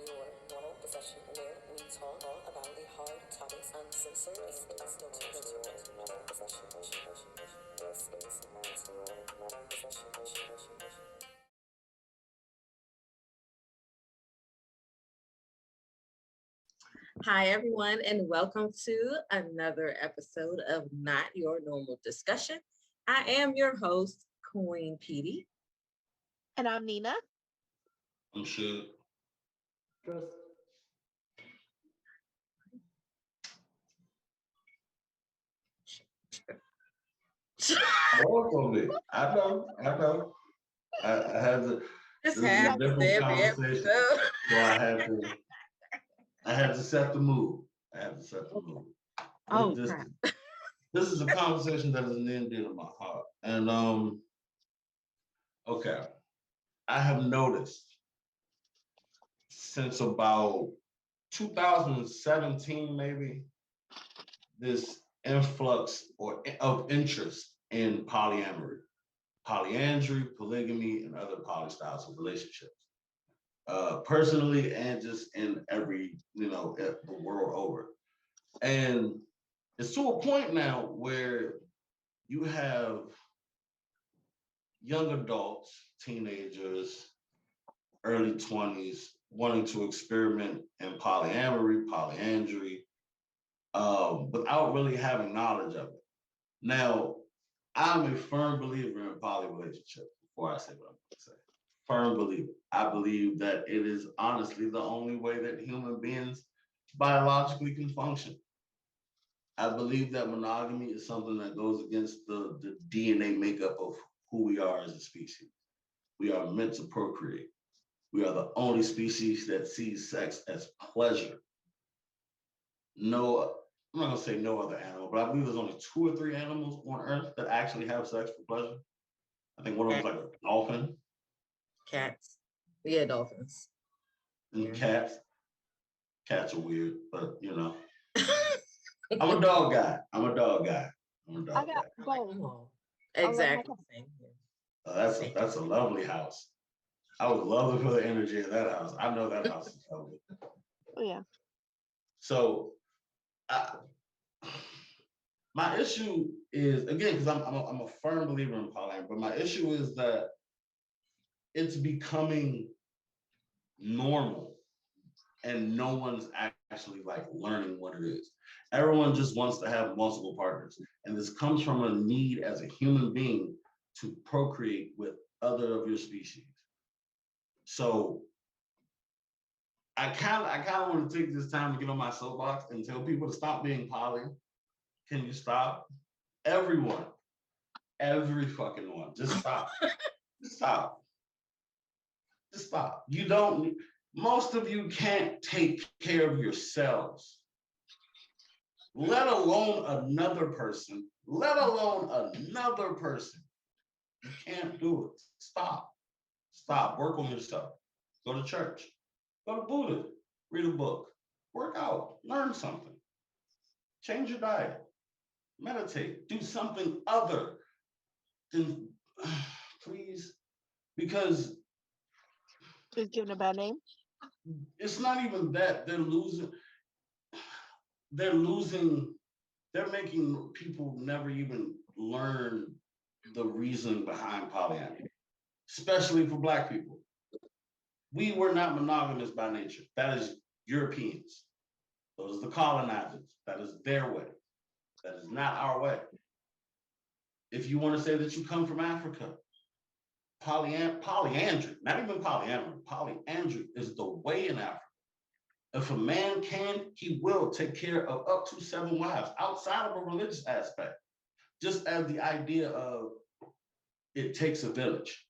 your normal discussion where we talk all about the hard topics uncensored and no filter. Hi, everyone, and welcome to another episode of Not Your Normal Discussion. I am your host, Queen Pedii. And I'm Nina. I'm Suge. Tryst. Work on me. I know. I had to. This This is a happens different every conversation. episode. So I had to set the mood. Oh, this, crap. this is a conversation that is near and dear to my heart. And okay. I have noticed since about 2017, maybe, this influx of interest in polyamory, polyandry, polygamy, and other polystyles of relationships. Personally, and just in every, the world over. And it's to a point now where you have young adults, teenagers, early 20s, wanting to experiment in polyamory, polyandry, without really having knowledge of it. Now, I'm a firm believer in poly relationships, before I say what I'm going to say. Firm believer. I believe that it is honestly the only way that human beings biologically can function. I believe that monogamy is something that goes against the DNA makeup of who we are as a species. We are meant to procreate. We are the only species that sees sex as pleasure. No, I'm not gonna say no other animal, but I believe there's only 2 or 3 animals on Earth that actually have sex for pleasure. I think one of them is like a dolphin. Cats. Yeah, dolphins. And Yeah. cats. Cats are weird, but I'm a dog guy. I got both. Exactly. Same here. That's a lovely house. I would love to feel the energy in that house. I know that house is lovely. Oh, yeah. So, my issue is, again, because I'm a firm believer in polyamory, but my issue is that it's becoming normal and no one's actually like learning what it is. Everyone just wants to have multiple partners. And this comes from a need as a human being to procreate with other of your species. So I kind of want to take this time to get on my soapbox and tell people to stop being poly. Can you stop? Everyone, every fucking one, just stop. Just stop. Just stop. Most of you can't take care of yourselves, let alone another person. You can't do it. Stop. Work on yourself. Go to church. Go to Buddha. Read a book. Work out. Learn something. Change your diet. Meditate. Do something other than, please, because Is given a bad name? it's not even that. They're making people never even learn the reason behind polyamory, especially for Black people. We were not monogamous by nature. That is Europeans. Those are the colonizers. That is their way. That is not our way. If you want to say that you come from Africa, polyandry, not even polyamory, polyandry is the way in Africa. If a man can, he will take care of up to 7 wives outside of a religious aspect. Just as the idea of it takes a village.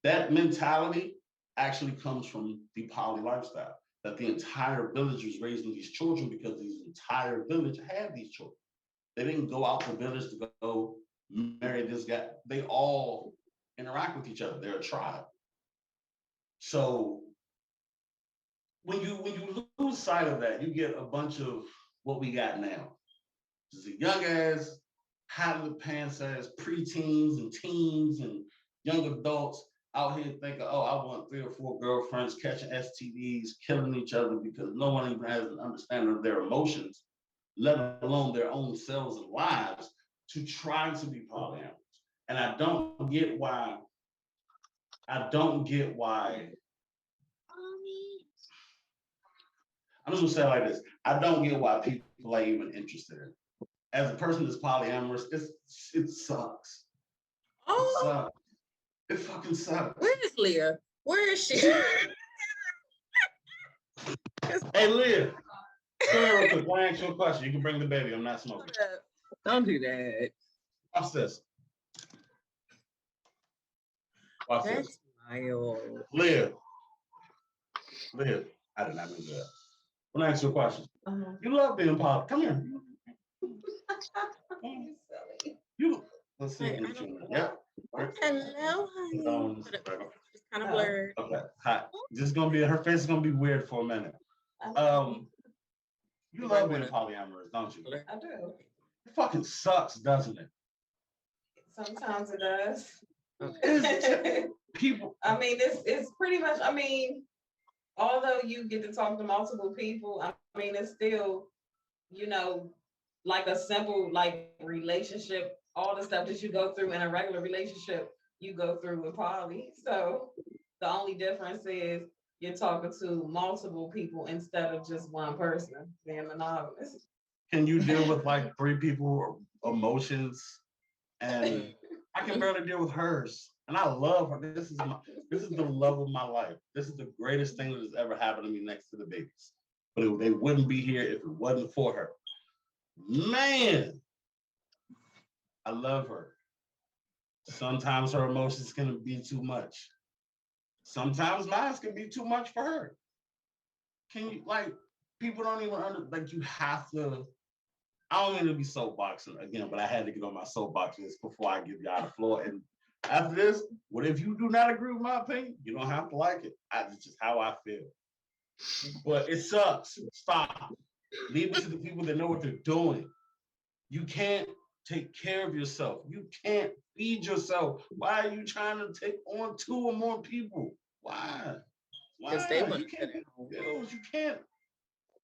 That mentality actually comes from the poly lifestyle, that the entire village was raising these children because the entire village had these children. They didn't go out the village to go marry this guy. They all interact with each other. They're a tribe. So when you lose sight of that, you get a bunch of what we got now. Just a young ass, hot in the pants ass preteens and teens and young adults out here thinking, oh, I want 3 or 4 girlfriends, catching STDs, killing each other because no one even has an understanding of their emotions, let alone their own selves and lives, to try to be polyamorous. And I don't get why. I'm just gonna say it like this. I don't get why people are even interested in it. As a person that's polyamorous, it sucks. Oh, it sucks. It fucking sucks. Where is Leah? Where is she? Hey, Leah. Come here real quick. I want to ask you a question. You can bring the baby. I'm not smoking. Don't do that. Watch this. Watch That's this. wild. Leah. I did not mean that. I want to ask you a question. You love being poly. Come here. You. Let's see. Yep. Hello, honey. It's kind of blurred. Okay. Hi. Her face is gonna be weird for a minute. You love being polyamorous, don't you? I do. It fucking sucks, doesn't it? Sometimes it does. People. I mean, it's pretty much. I mean, although you get to talk to multiple people, I mean, it's still, like a simple relationship. All the stuff that you go through in a regular relationship, you go through with poly. So the only difference is you're talking to multiple people instead of just one person being monogamous. Can you deal with 3 people emotions? And I can barely deal with hers. And I love her. This is the love of my life. This is the greatest thing that has ever happened to me next to the babies. But they wouldn't be here if it wasn't for her. Man, I love her. Sometimes her emotions can be too much. Sometimes mine can be too much for her. Can you, people don't even you have to, I don't mean to be soapboxing again, but I had to get on my soapbox list before I give y'all the floor. And after this, what if you do not agree with my opinion? You don't have to like it. It's just how I feel. But it sucks. Stop. Leave it to the people that know what they're doing. You can't take care of yourself. You can't feed yourself. Why are you trying to take on 2 or more people? Why? Because they want you can't pay bills. You can't.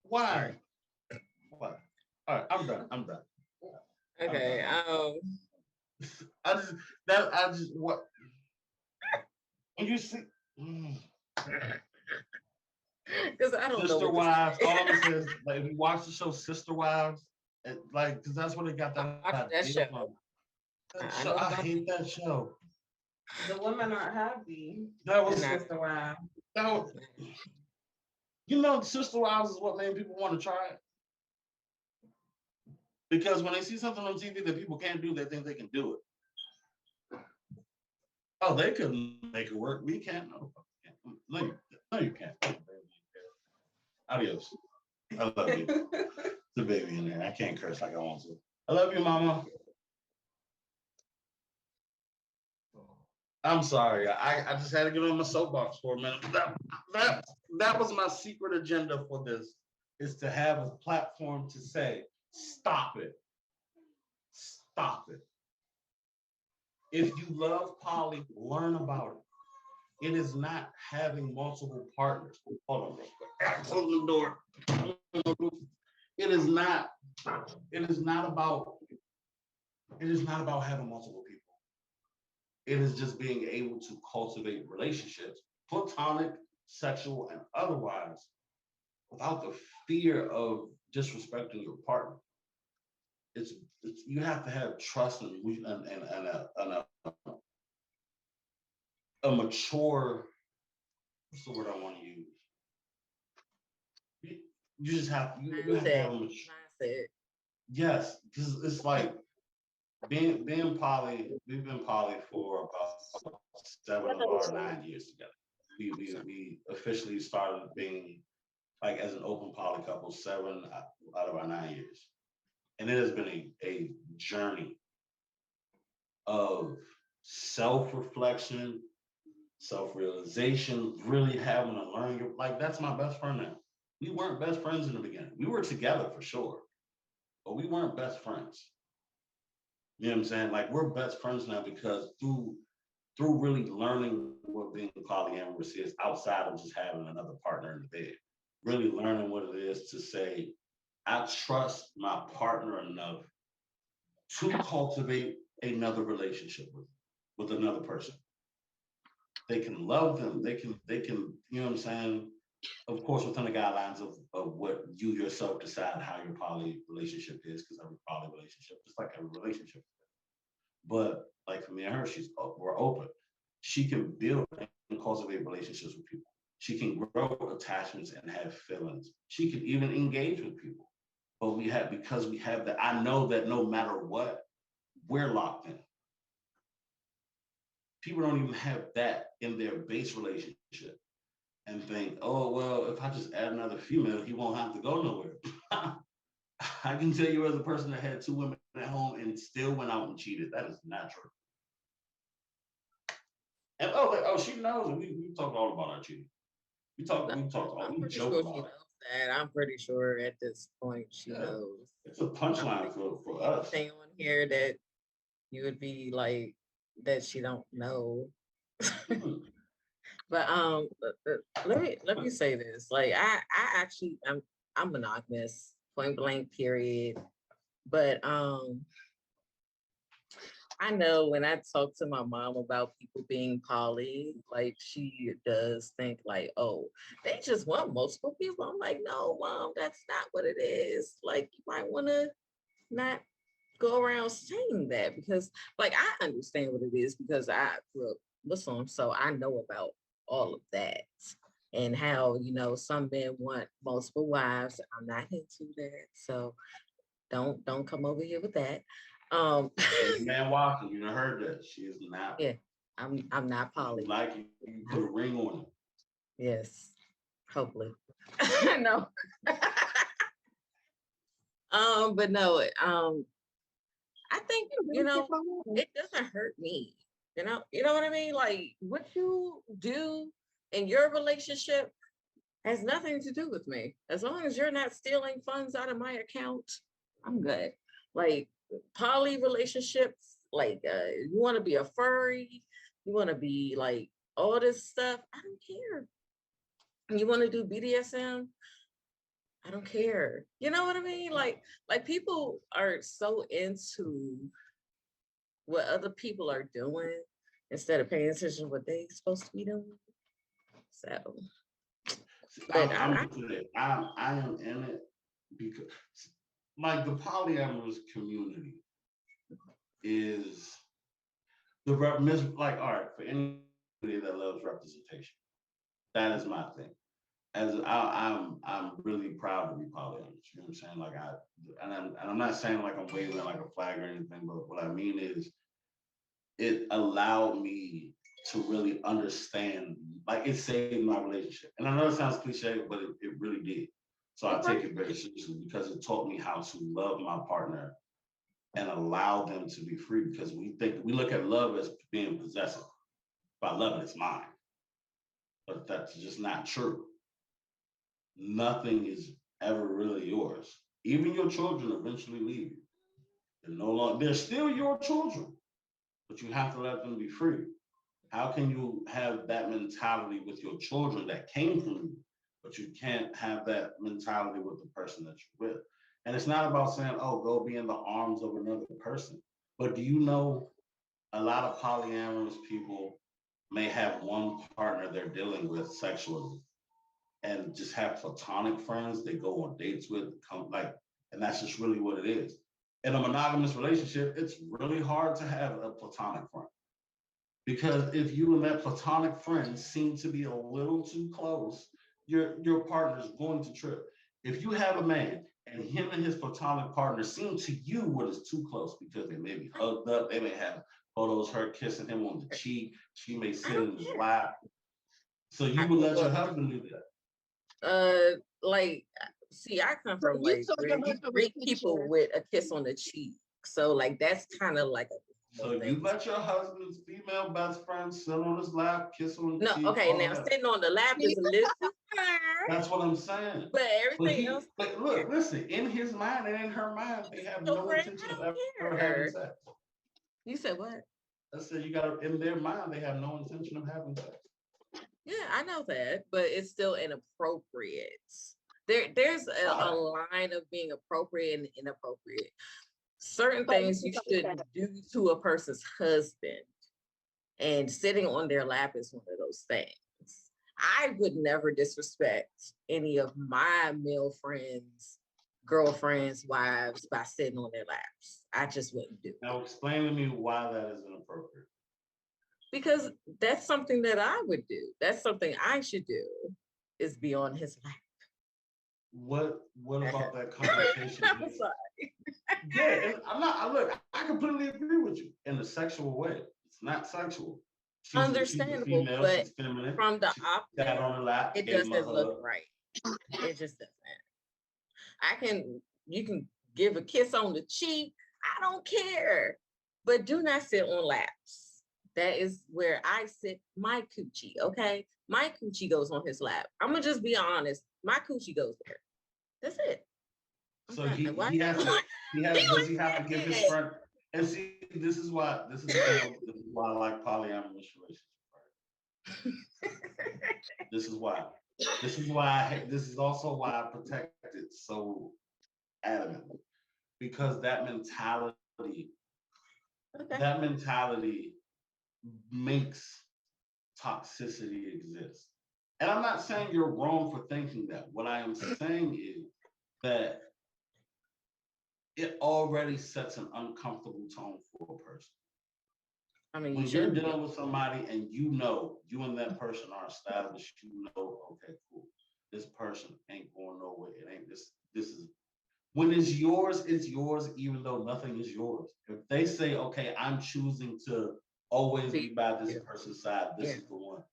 Why? All right, I'm done. Okay. What? And you see. Because I don't know. Sister Wives. All of it is if you watch the show Sister Wives, because that's what they got that show. From. I hate that show. The women aren't happy. That was Sister Wives. Sister Wives is what made people want to try it. Because when they see something on TV that people can't do, they think they can do it. Oh, they couldn't make it work. We can't. No, you can't. Adios. I love you. The baby in there. I can't curse like I want to. I love you, Mama. I'm sorry. I just had to get on my soapbox for a minute. That was my secret agenda for this, is to have a platform to say, stop it. Stop it. If you love poly, learn about it. It is not having multiple partners. Hold on real quick. Close the door. It is not about having multiple people. It is just being able to cultivate relationships, platonic, sexual, and otherwise, without the fear of disrespecting your partner. It's you have to have trust and a mature. What's the word I want to use? You just have you have to have a mature. Yes, because it's like being poly. We've been poly for about 7 or 9 years together. We officially started being as an open poly couple 7 out of our 9 years. And it has been a journey of self-reflection, self-realization, really having to learn. That's my best friend now. We weren't best friends in the beginning. We were together for sure, but we weren't best friends. You know what I'm saying? We're best friends now because through through really learning what being polyamorous is outside of just having another partner in the bed. Really learning what it is to say, I trust my partner enough to cultivate another relationship with another person. They can love them. They can, you know what I'm saying? Of course, within the guidelines of what you yourself decide how your poly relationship is, because every poly relationship is like every relationship. But like for me and her, we're open. She can build and cultivate relationships with people. She can grow attachments and have feelings. She can even engage with people. But because we have that, I know that no matter what, we're locked in. People don't even have that in their base relationship and think, oh, well, if I just add another female, he won't have to go nowhere. I can tell you as a person that had 2 women at home and still went out and cheated, that is not true. And she knows. We talk all about our cheating. We talk all. We joke about it. I'm pretty sure at this point she knows. It's a punchline for us. Anything on here that you would be like that she don't know. But let me say this. Like I actually I'm monogamous, point blank, period. But I know when I talk to my mom about people being poly, like she does think like, oh, they just want multiple people. I'm like, no, Mom, that's not what it is. Like you might want to not go around saying that, because like I understand what it is because I grew up Muslim, so I know about all of that and how, you know, some men want multiple wives. I'm not into that, so don't come over here with that. Man walking, you done heard that. She is not. Yeah, I'm not poly. Like you put a ring on it. Yes, hopefully. No. But no, I think, you know, it doesn't hurt me. You know what I mean? Like what you do in your relationship has nothing to do with me. As long as you're not stealing funds out of my account, I'm good. Like poly relationships, like you want to be a furry, you want to be like all this stuff, I don't care. You want to do BDSM, I don't care. You know what I mean? Like people are so into what other people are doing instead of paying attention to what they're supposed to be doing. So I am in it because like the polyamorous community is like, all right, for anybody that loves representation, that is my thing. As I'm really proud to be polyamorous. You know what I'm saying? Like I'm not saying like I'm waving like a flag or anything, but what I mean is it allowed me to really understand, like it saved my relationship. And I know it sounds cliche, but it really did. So I take it very seriously because it taught me how to love my partner and allow them to be free, because we look at love as being possessive. If I love it, it's mine. But that's just not true. Nothing is ever really yours. Even your children eventually leave you. They're still your children, but you have to let them be free. How can you have that mentality with your children that came from you, but you can't have that mentality with the person that you're with? And it's not about saying, oh, go be in the arms of another person. But do you know a lot of polyamorous people may have one partner they're dealing with sexually and just have platonic friends they go on dates with, and that's just really what it is. In a monogamous relationship, it's really hard to have a platonic friend. Because if you and that platonic friend seem to be a little too close, your partner's going to trip. If you have a man and him and his platonic partner seem to you what is too close, because they may be hugged up, they may have photos her kissing him on the cheek, she may sit in his lap. So you would let your husband do that? See, I come from like where you greet people with a kiss on the cheek. So like that's kind of like a so you let your husband's female best friend sit on his lap, kiss on the cheek. Okay, now sitting on the lap is a little hard. That's what I'm saying. But everything else. But look, listen, in his mind and in her mind, they have no intention of ever having sex. You said what? I said, you got to, in their mind, they have no intention of having sex. Yeah, I know that, but it's still inappropriate. There's a line of being appropriate and inappropriate. Certain things you shouldn't do to a person's husband, and sitting on their lap is one of those things. I would never disrespect any of my male friends, girlfriends, wives by sitting on their laps. I just wouldn't do it. Now explain to me why that is inappropriate. Because that's something that I would do. That's something I should do, is be on his lap. What about that conversation? I'm sorry. Yeah, and look, I completely agree with you in a sexual way. It's not sexual. Understandable, she's female, but she's feminine. from the opposite, on the lap, it doesn't look right. It just doesn't. You can give a kiss on the cheek. I don't care, but do not sit on laps. That is where I sit my coochie. Okay, my coochie goes on his lap. I'm gonna just be honest. My coochie goes there. That's it. So he has does he have to give his friend? And see, this is why I like polyamorous relationships. This is why. This is also why I protect it so adamantly, because that mentality makes toxicity exist. And I'm not saying you're wrong for thinking that. What I am saying is that it already sets an uncomfortable tone for a person. I mean, when you're dealing with somebody and you and that person are established, okay, cool. This person ain't going nowhere. It ain't this is when it's yours, even though nothing is yours. If they say, okay, I'm choosing to always be by this person's side, this is the one.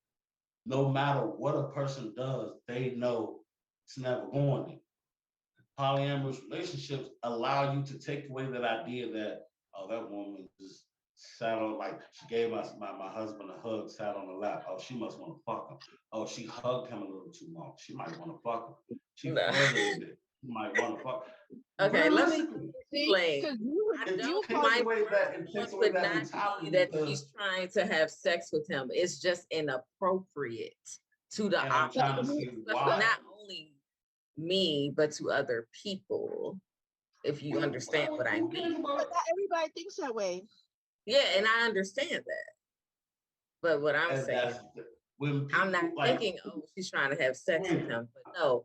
No matter what a person does, they know it's never going to. Polyamorous relationships allow you to take away that idea that, oh, that woman just sat on, like, she gave my husband a hug, sat on the lap. Oh, she must want to fuck him. Oh, she hugged him a little too long. She might want to fuck him. She flirted with it. She might want to fuck him. Okay, let me explain. That she's trying to have sex with him. It's just inappropriate to the opposite. Not only me, but to other people. If you understand what I mean. But not everybody thinks that way. Yeah, and I understand that. But what I'm saying, I'm not thinking, oh, she's trying to have sex with him. But no,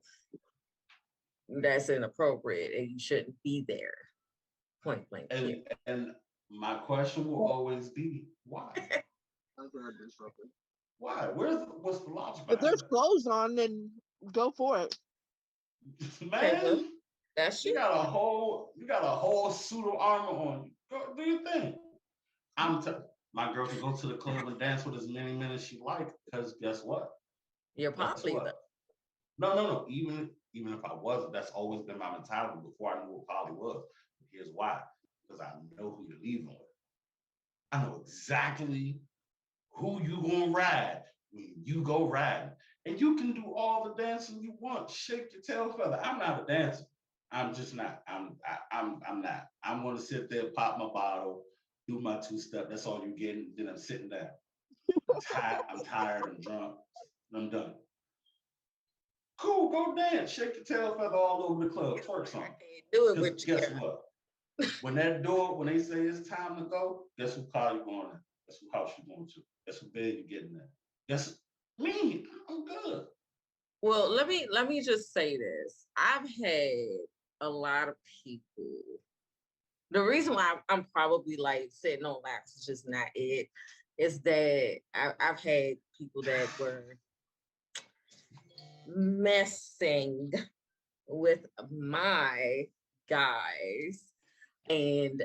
that's inappropriate and you shouldn't be there. Point blank. And my question will always be, why? Why? What's the logic? If there's clothes on, then go for it. Man, that's you got a whole suit of armor on. Go do your thing. My girl can go to the club and dance with as many men as she likes, because guess what? You're poly though. No. Even if I wasn't, that's always been my mentality before I knew what poly was. Here's why. Because I know who you're leaving with. I know exactly who you gonna ride when you go riding. And you can do all the dancing you want. Shake your tail feather. I'm not a dancer. I'm just not. I'm not. I'm gonna sit there, pop my bottle, do my two-step. That's all you're getting. Then I'm sitting down. I'm tired. I'm drunk. I'm done. Cool, go dance. Shake your tail feather all over the club. Twerk something. Do it with guess what? When they say it's time to go, guess who car you going in? Guess who house you going to? Guess who bed you getting in? Guess me. I'm good. Well, let me just say this. I've had a lot of people. The reason why I'm probably like sitting on laps is just not it. Is that I've had people that were messing with my guys, and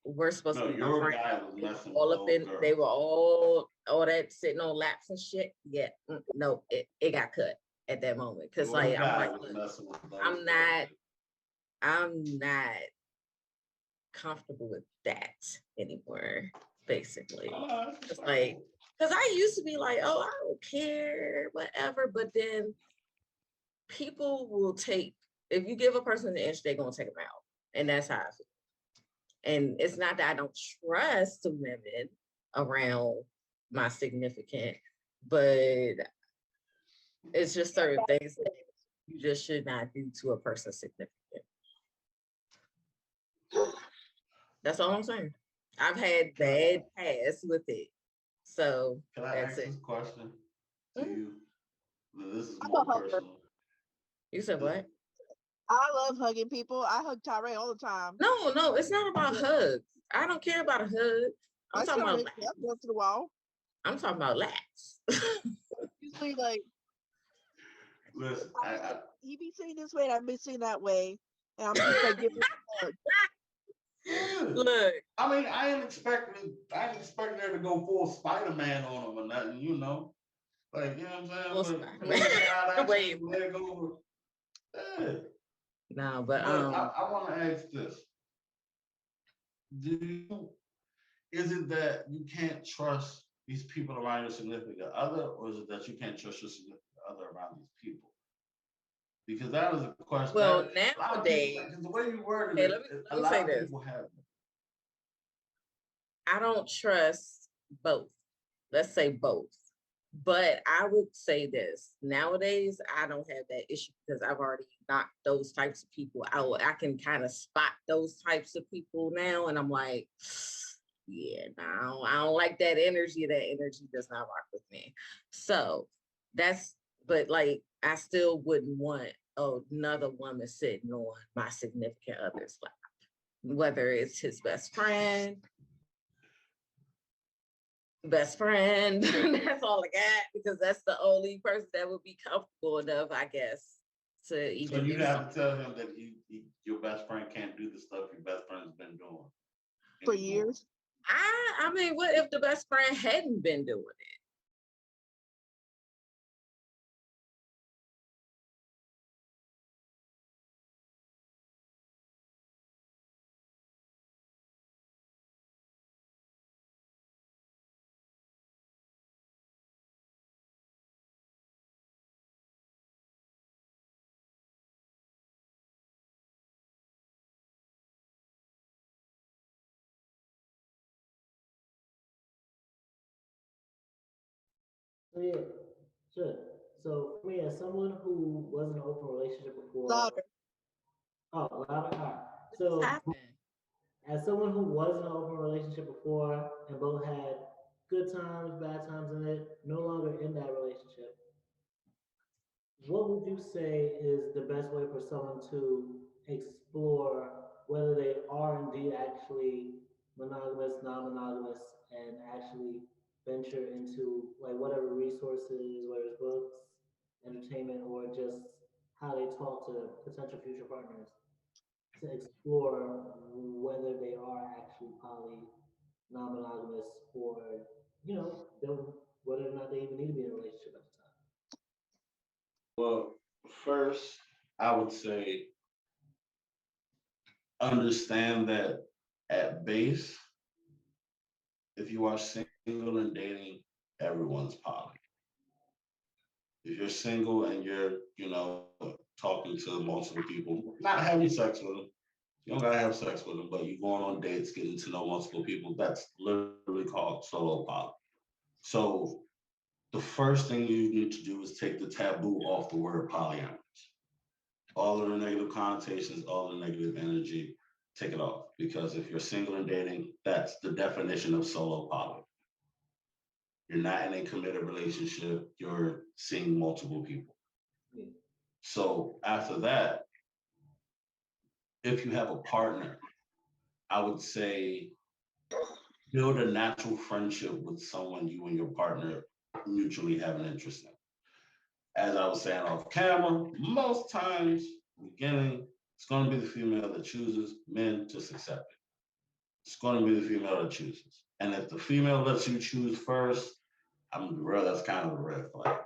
we're supposed to be your guy was messing all up in. They were all that sitting on laps and shit. Yeah, no, it got cut at that moment because like I'm not comfortable with that anymore. Basically, it's like because I used to be like, oh, I don't care, whatever, but then people will take, if you give a person an inch, they're gonna take them out. And that's how I feel. And it's not that I don't trust women, around my significant, but it's just certain things that you just should not do to a person significant. That's all I'm saying. I've had bad past with it. So Can I that's ask it. this question to you? This is I'm more a hugger. personal. You said what? I love hugging people. I hug Tyree all the time. No, it's not about hugs. I don't care about a hug. I'm I talking still about make love once in a while. I'm talking about laps. Usually, like, Listen, he be saying this way and I be saying that way. And I'm just like, giving him a hug. yeah. Look, I mean, I ain't expecting her to go full Spider-Man on him or nothing, you know. Like, you know what I'm Full saying? Spider-Man. Wait. Leg over. Yeah. no, but I want to ask this. Is it that you can't trust these people around your significant other, or is it that you can't trust your significant other around these people? Because that is a question. well, that, nowadays, because the way you worded hey, it, let a me lot say of this. people have it. I don't trust both. Let's say both. But I would say this nowadays, I don't have that issue because I've already knocked those types of people out. I can kind of spot those types of people now, and I'm like, yeah, no, I don't like that energy. That energy does not rock with me. So but like, I still wouldn't want another woman sitting on my significant other's lap, whether it's his best friend. That's all I got, because that's the only person that would be comfortable enough, I guess, to even. So you have to tell him that your best friend can't do the stuff your best friend's been doing For years. I mean, what if the best friend hadn't been doing it? So yeah, sure. So for me, as someone who was in an open relationship before, Louder. oh, louder, all right. What So happened? as someone who was in an open relationship before and both had good times, bad times in it, no longer in that relationship, what would you say is the best way for someone to explore whether they are indeed actually monogamous, non-monogamous, and actually venture into like whatever resources, whether it's books, entertainment, or just how they talk to potential future partners to explore whether they are actually poly, non-monogamous, or whether or not they even need to be in a relationship at the time. Well, first, I would say understand that at base, if you are single and dating, everyone's poly. If you're single and you're, talking to multiple people, not having sex with them, you don't gotta have sex with them, but you're going on dates, getting to know multiple people, that's literally called solo poly. So the first thing you need to do is take the taboo off the word polyamorous. All of the negative connotations, all the negative energy, take it off. Because if you're single and dating, that's the definition of solo poly. You're not in a committed relationship, you're seeing multiple people. Yeah. So after that, if you have a partner, I would say build a natural friendship with someone you and your partner mutually have an interest in. As I was saying off camera, most times, beginning, it's going to be the female that chooses, men just accept it. It's going to be the female that chooses. And if the female lets you choose first, I'm gonna be real, that's kind of a red flag.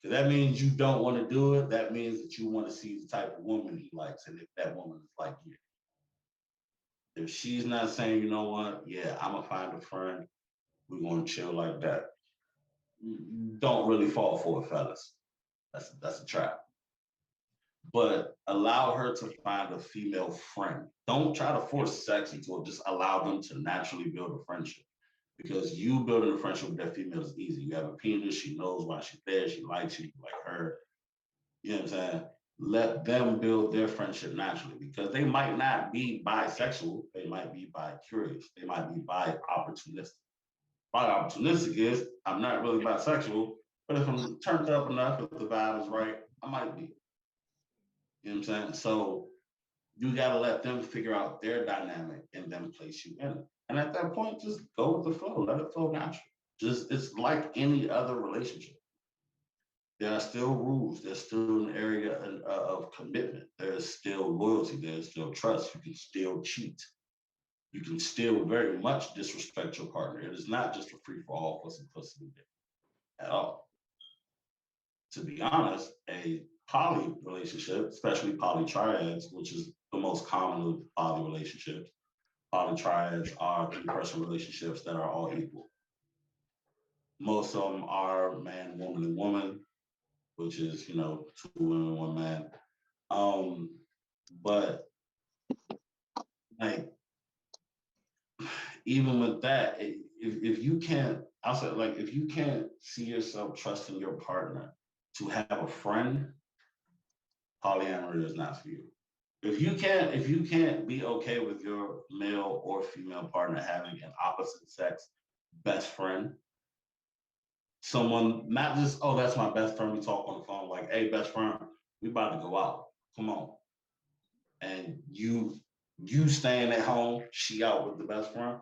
So that means you don't want to do it. That means that you want to see the type of woman he likes, and if that woman is like you. If she's not saying, you know what, yeah, I'm gonna find a friend, we're gonna chill like that. Don't really fall for it, fellas. That's a trap. But allow her to find a female friend. Don't try to force sex into it. Just allow them to naturally build a friendship. Because you building a friendship with that female is easy. You have a penis, she knows why she's there, she likes you like her. You know what I'm saying? Let them build their friendship naturally because they might not be bisexual, they might be bi-curious, they might be bi-opportunistic. Bi-opportunistic is I'm not really bisexual, but if I'm turned up enough, if the vibe is right, I might be. You know what I'm saying? So you gotta let them figure out their dynamic and then place you in it. And at that point, just go with the flow, let it flow naturally. Just it's like any other relationship. There are still rules. There's still an area of commitment. There's still loyalty. There's still trust. You can still cheat. You can still very much disrespect your partner. It is not just a free for all for simplicity at all. To be honest, a poly relationship, especially poly triads, which is the most common of poly relationships, poly triads are three-person relationships that are all equal. Most of them are man, woman, and woman, which is, you know, 2 women, 1 man. But like, even with that, if you can't, I'll say like, if you can't see yourself trusting your partner to have a friend, polyamory is not for you. If you can't be okay with your male or female partner having an opposite sex best friend, someone not just, oh, that's my best friend, we talk on the phone, like, hey, best friend, we about to go out, come on. And you staying at home, she out with the best friend,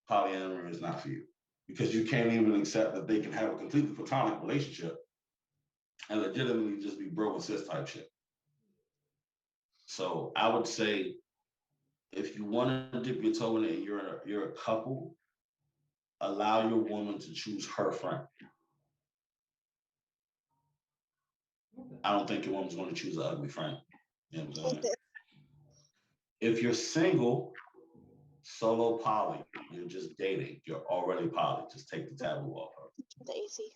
polyamory is not for you. Because you can't even accept that they can have a completely platonic relationship and legitimately just be bro and sis type shit. So I would say if you want to dip your toe in it and you're a couple, allow your woman to choose her friend. I don't think your woman's going to choose an ugly friend. You know what I'm saying? If you're single, solo poly, you're just dating, you're already poly, just take the taboo off her. Daisy.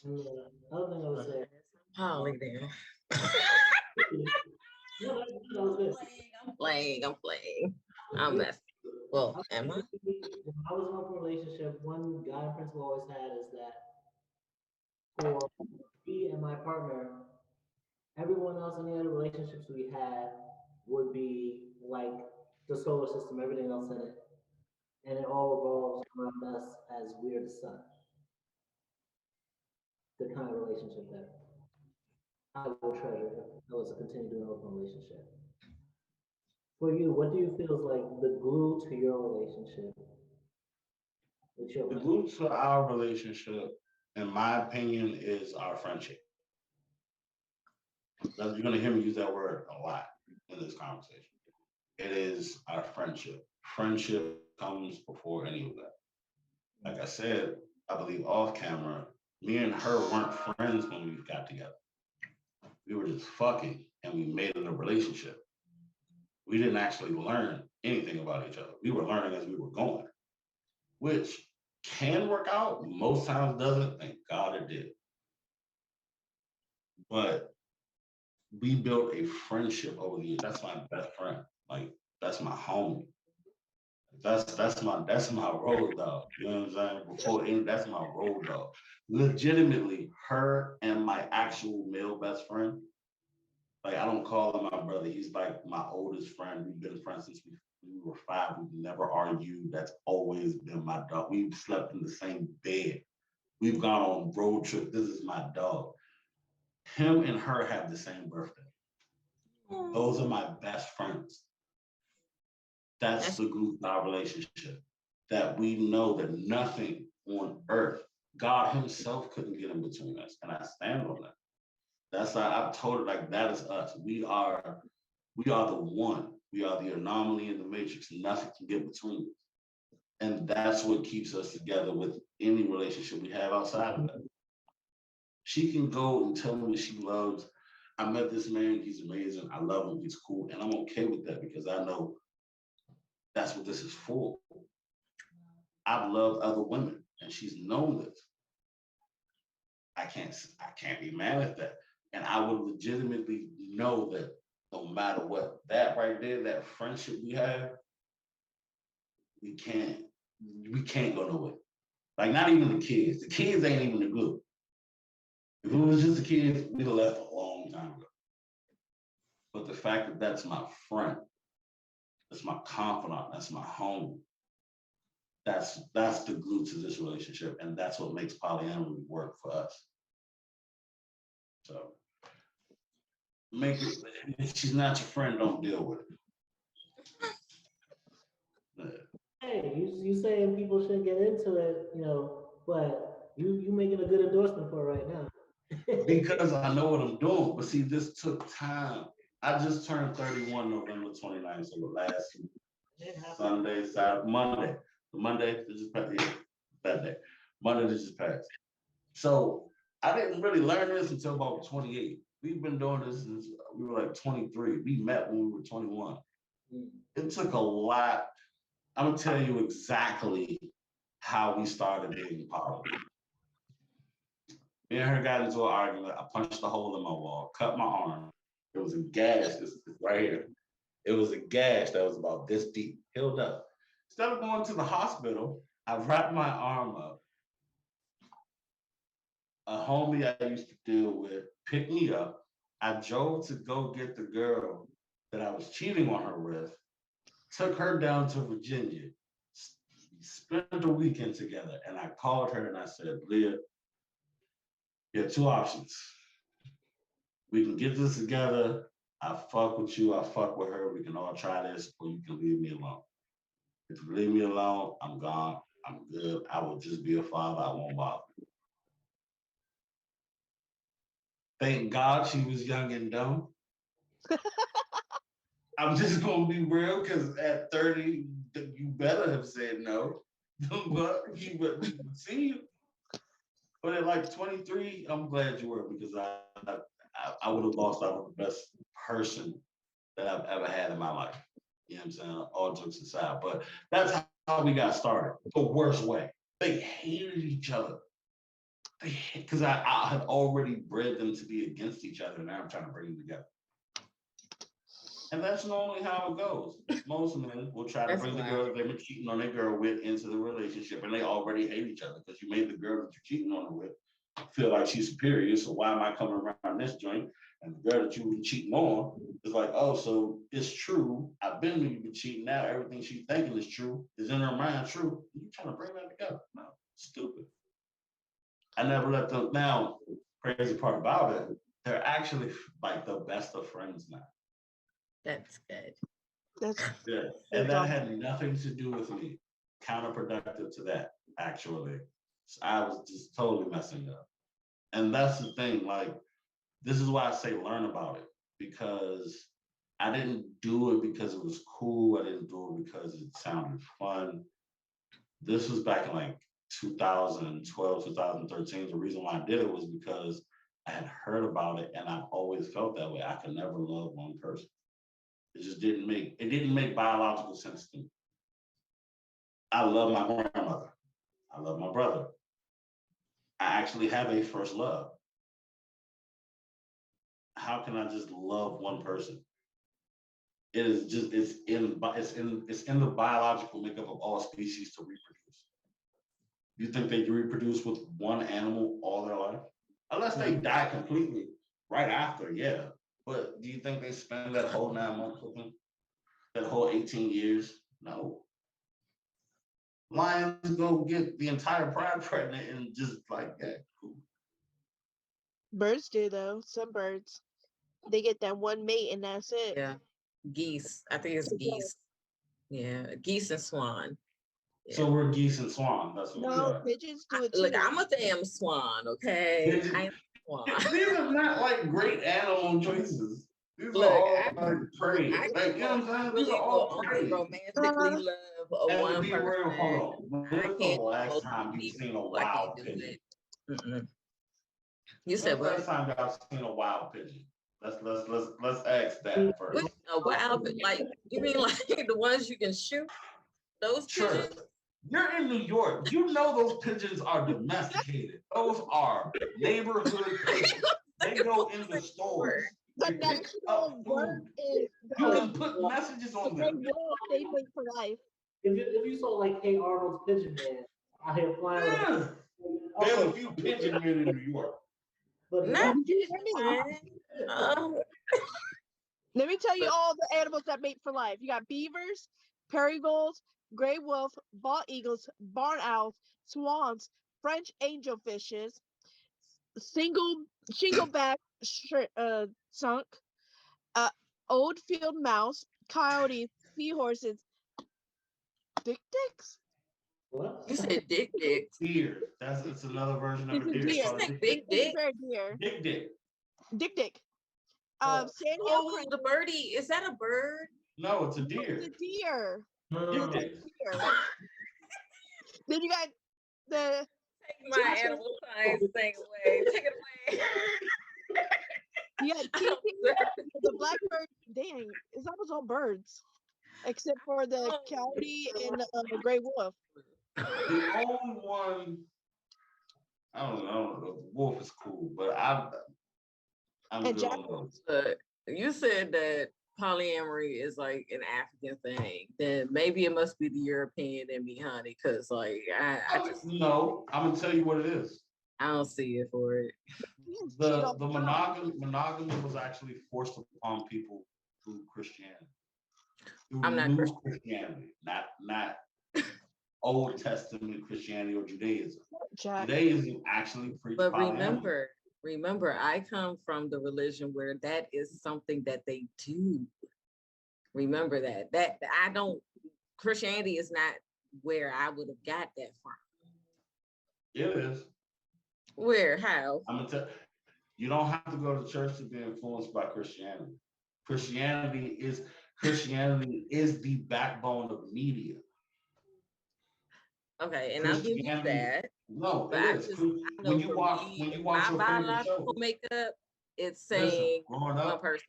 And the other thing I would say, Holly there. no, that was good. I'm playing. I'm messing. Well, am I? When I was in an open relationship, one guiding principle I always had is that for me and my partner, everyone else in the other relationships we had would be like the solar system, everything else in it. And it all revolves around us as we're the sun. The kind of relationship that I will treasure if I was to continue doing an open relationship. For you, what do you feel is like the glue to your relationship? The glue to our relationship, in my opinion, is our friendship. You're going to hear me use that word a lot in this conversation. It is our friendship. Friendship comes before any of that. Like I said, I believe off camera, me and her weren't friends when we got together. We were just fucking and we made it a relationship. We didn't actually learn anything about each other. We were learning as we were going, which can work out. Most times doesn't. Thank God it did. But we built a friendship over the years. That's my best friend. Like, that's my homie. That's my road dog. You know what I'm saying? That's my road dog. Legitimately, her and my actual male best friend. Like, I don't call him my brother. He's like my oldest friend. We've been friends since we were 5. We've never argued. That's always been my dog. We've slept in the same bed. We've gone on road trips. This is my dog. Him and her have the same birthday. Those are my best friends. That's the glue to our relationship. That we know that nothing on earth, God himself couldn't get in between us. And I stand on that. That's why I've told her, like, that is us. We are the one. We are the anomaly in the matrix. Nothing can get between us. And that's what keeps us together with any relationship we have outside of that. She can go and tell me she loves, I met this man, he's amazing, I love him, he's cool. And I'm okay with that because I know that's what this is for. I've loved other women and she's known this. I can't be mad at that. And I would legitimately know that no matter what, that right there, that friendship we have, we can't we can't go nowhere. Like, not even the kids. The kids ain't even the good. If it was just the kids, we'd have left a long time ago. But the fact that that's my friend, that's my confidant, that's my home, that's the glue to this relationship, and that's what makes polyamory work for us. So, if she's not your friend, don't deal with it. Yeah. Hey, you saying people shouldn't get into it, but you making a good endorsement for it right now. Because I know what I'm doing. But see, this took time. I just turned 31 November 29th, so the last Sunday, Saturday, Monday that just passed, that day. Monday that just passed. So I didn't really learn this until about 28. We've been doing this since we were like 23. We met when we were 21. It took a lot. I'm gonna tell you exactly how we started dating poly. Me and her got into an argument. I punched a hole in my wall, cut my arm. It was a gash. This is right here. It was a gash that was about this deep, healed up. Instead of going to the hospital, I wrapped my arm up. A homie I used to deal with picked me up. I drove to go get the girl that I was cheating on her with, took her down to Virginia, spent the weekend together, and I called her and I said, Leah, you have two options. We can get this together. I fuck with you. I fuck with her. We can all try this, or you can leave me alone. If you leave me alone, I'm gone. I'm good. I will just be a father. I won't bother. Thank God she was young and dumb. I'm just gonna be real, because at 30, you better have said no. But you would see you. But at like 23, I'm glad you were, because I would have lost out on the best person that I've ever had in my life. You know what I'm saying? All jokes aside. But that's how we got started. The worst way. They hated each other. Because I had already bred them to be against each other, and now I'm trying to bring them together. And that's normally how it goes. Most men will try to bring the girl that they've been cheating on their girl with into the relationship, and they already hate each other because you made the girl that you're cheating on her with feel like she's superior. So why am I coming around this joint? And the girl that you've been cheating on is like, oh, so it's true. I've been you've been cheating now. Everything she's thinking is true, is in her mind true. You trying to bring that together? No, stupid. I never let them. Now, crazy part about it, they're actually like the best of friends now. That's good. Yeah, and that had nothing to do with me. Counterproductive to that, actually. So I was just totally messing up. And that's the thing, like, this is why I say learn about it, because I didn't do it because it was cool. I didn't do it because it sounded fun. This was back in like 2012, 2013. The reason why I did it was because I had heard about it, and I've always felt that way. I could never love one person. It just didn't make biological sense to me. I love my grandmother. I love my brother. I actually have a first love. How can I just love one person? It is just it's in the biological makeup of all species to reproduce. You think they reproduce with one animal all their life? Unless they die completely right after, yeah. But do you think they spend that whole 9 months with them? That whole 18 years? No. Lions go get the entire pride pregnant and just like that. Cool. Birds do though. Some birds, they get that one mate and that's it. Yeah. Geese. I think it's geese. Yeah. Geese and swan. Yeah. So we're geese and swan. That's what we No, are. pigeons do it too. Look, I'm a damn swan, okay? I'm a swan. These are not like great animal choices. These Look, are all like prey. I Like, you know what I'm saying? These are all prey. romantically love a And one be person. real, hold on. When's the last time you've seen a I wild can't do pigeon? it. You said When's the what? last time y'all seen a wild pigeon? Let's ask that first. What, a wild, like, you mean like the ones you can shoot? Those pigeons? You're in New York. You know those pigeons are domesticated. Those are neighborhood pigeons. They go in the stores. The national word is You can put messages on them. they mate for life. If you saw like Hey Arnold's Pigeon Man out here flying with Yeah. There's a few pigeon men in New York. but Not Did you hear me? Let me tell you But- all the animals that mate for life. You got beavers, prairie voles, gray wolf, bald eagles, barn owls, swans, French angelfishes, shingleback skunk, uh, old field mouse, coyotes, seahorses, dicks. what? You said dick dicks. Deer. It's another version of It's a a deer. It's deer. called a Like dick big It's a dick. bear deer. Dick. Dick. Oh. Sandhill Oh, crane. the birdie. Is that a bird? No, it's a No, deer. it's a deer. No. Dick. Deer. Then you got the Take my animal science thing away. Take it away. you got I teepee, don't the blackbird. Dang, it's almost all birds, except for the Oh. coyote and the gray wolf. The only one, I don't know. The wolf is cool, but I'm And good on jackals. those. But you said that polyamory is like an African thing. Then maybe it must be the European in me, honey. Cause like I just No, I'm gonna tell you what it is. I don't see it for it. Yes, cheat The all the the time. monogamy was actually forced upon people through Christianity. Through I'm not loose Christianity, not Old Testament Christianity or Judaism. Jack. Judaism actually preached But polyamory. remember, I come from the religion where that is something that they do. Remember that. That I don't Christianity is not where I would have got that from. It is. Where? How? I'm gonna tell you don't have to go to church to be influenced by Christianity. Christianity is the backbone of media. Okay, and I'll give you Christianity- that. No, But it I is. just When I know you for watch me, when you my watch your favorite biological show. makeup, it's Listen, saying growing one up, person,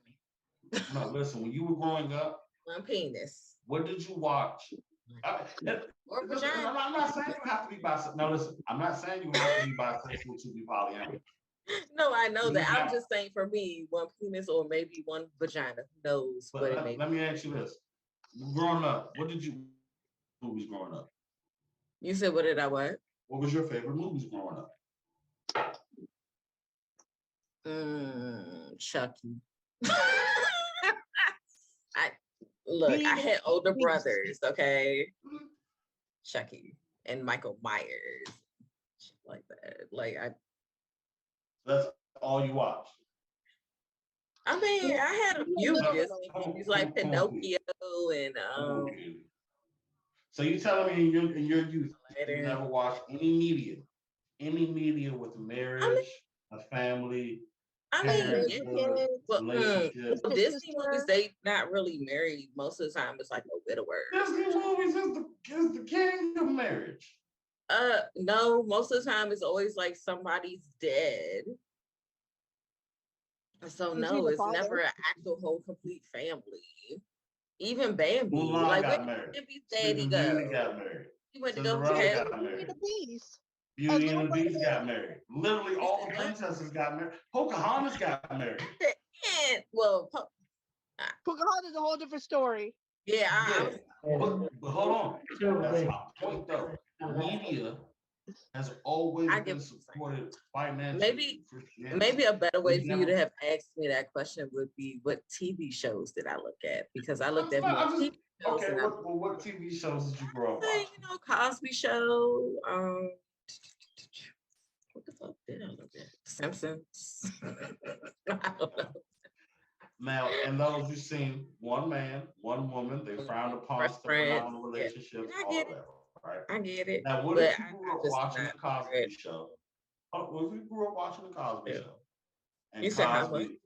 no, listen, when you were growing up, one penis, what did you watch? or I'm vagina. not saying you have to be bisexual. No, listen, I'm not saying you have to be bisexual to be polyamorous. No, I know You that. I'm have- just saying for me, one penis or maybe one vagina. Who knows But what it may let be. me ask you this. Growing up, what did you movies growing up? You said what did I what? What was your favorite movies growing up? Chucky. I had older brothers, okay? Chucky and Michael Myers, shit like that. That's all you watched. I mean, I had a few little Disney bit. movies like Come on, Pinocchio and So you telling me in your youth you later. never watched any media with marriage, a family, I mean, parents, yeah, Kids. well, relationship? His Disney sister. movies, they not really married. Most of the time, it's like a widower. Disney movies is the king of marriage. No, most of the time it's always like somebody's dead. So Usually no, the it's father. never an actual whole complete family. Even Bambi, Mulan like got where married. did Bambi's daddy Sleeping go? Beauty got married. He went to go Cinderella to got heaven. married. The beast. Beauty and the little Beast got married. Literally You all said the what? princesses got married. Pocahontas got married. And well, Pocahontas is a whole different story. yeah, Yeah, but hold on. Sure, That's wait. my point though. Media has always I get been what you're saying. supported financially. Maybe- through Christianity. maybe a better way for you never- to have asked me that question would be, what TV shows did I look at? Because I looked at I more just- TV shows Okay, and what TV shows did you grow up I, watching? Cosby Show. What the fuck did I look at? Simpsons. I don't know. Now, in those you've seen one man, one woman, they frowned upon Fresh stepping out Prince, on yeah. relationships, I all get that, right? I get it. Now, what but if you I grew up just watching not the Cosby read. Show? What if you grew up watching the Cosby Yeah. Show? And You said how Cosby, much?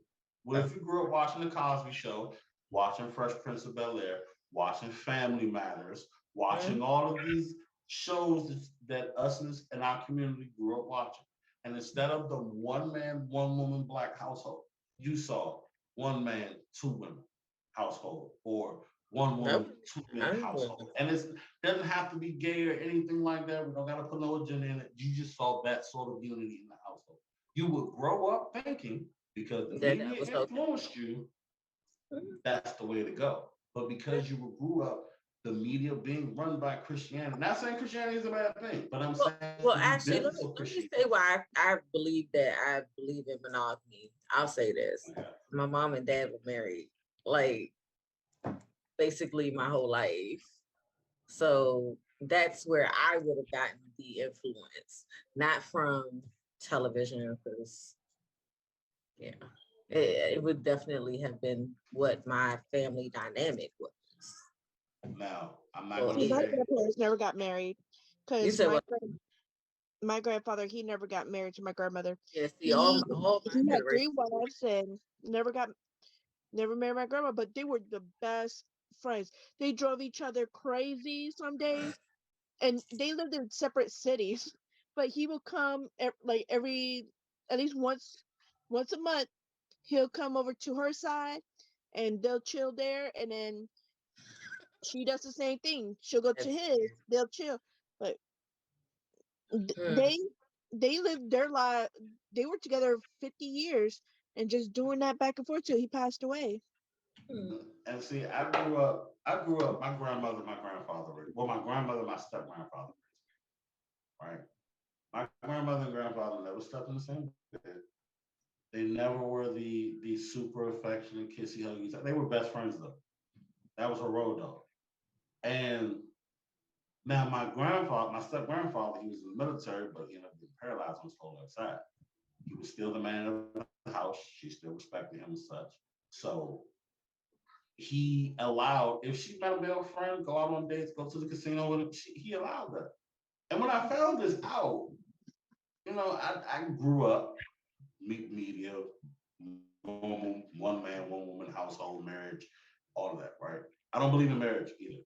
what if you grew up watching the Cosby Show, watching Fresh Prince of Bel-Air, watching Family Matters, watching all of these shows that us in our community grew up watching? And instead of the one man, one woman black household, you saw one man, two women household, or one woman, two men household. And it doesn't have to be gay or anything like that. We don't got to put no agenda in it. You just saw that sort of unity in the household. You would grow up thinking, because the That media was okay. influenced you, that's the way to go. But because you grew up the media being run by Christianity. Not saying Christianity is a bad thing, but I'm saying Well, the actually, let biblical me Christianity. say why I believe that I believe in monogamy. I'll say this. Okay. My mom and dad were married, like, basically my whole life. So that's where I would have gotten the influence, not from television, because, yeah, it would definitely have been what my family dynamic was. Now, I'm not Well, going to My say, grandparents never got married You because said what? my grandfather, he never got married to my grandmother. Yeah, see, He all my he had 3 generation. wives and never married my grandma, but they were the best friends. They drove each other crazy some days, and they lived in separate cities. But he will come like every at least once a month. He'll come over to her side, and they'll chill there, and then she does the same thing. She'll go to That's his, they'll chill. But Hmm. they lived their life. They were together 50 years and just doing that back and forth till he passed away. Hmm. and see, my grandmother, my grandfather, well, my grandmother, my step grandfather, right? My grandmother and grandfather never slept in the same bed. They never were the super affectionate, kissy, huggy. They were best friends though. That was her road dog. And now my grandfather, my step grandfather, he was in the military, but he ended up getting paralyzed on his whole left side. He was still the man of the house. She still respected him as such. So he allowed, if she met a male friend, go out on dates, go to the casino with him, he allowed that. And when I found this out, I grew up media, normal, one man, one woman, household, marriage, all of that, right? I don't believe in marriage either.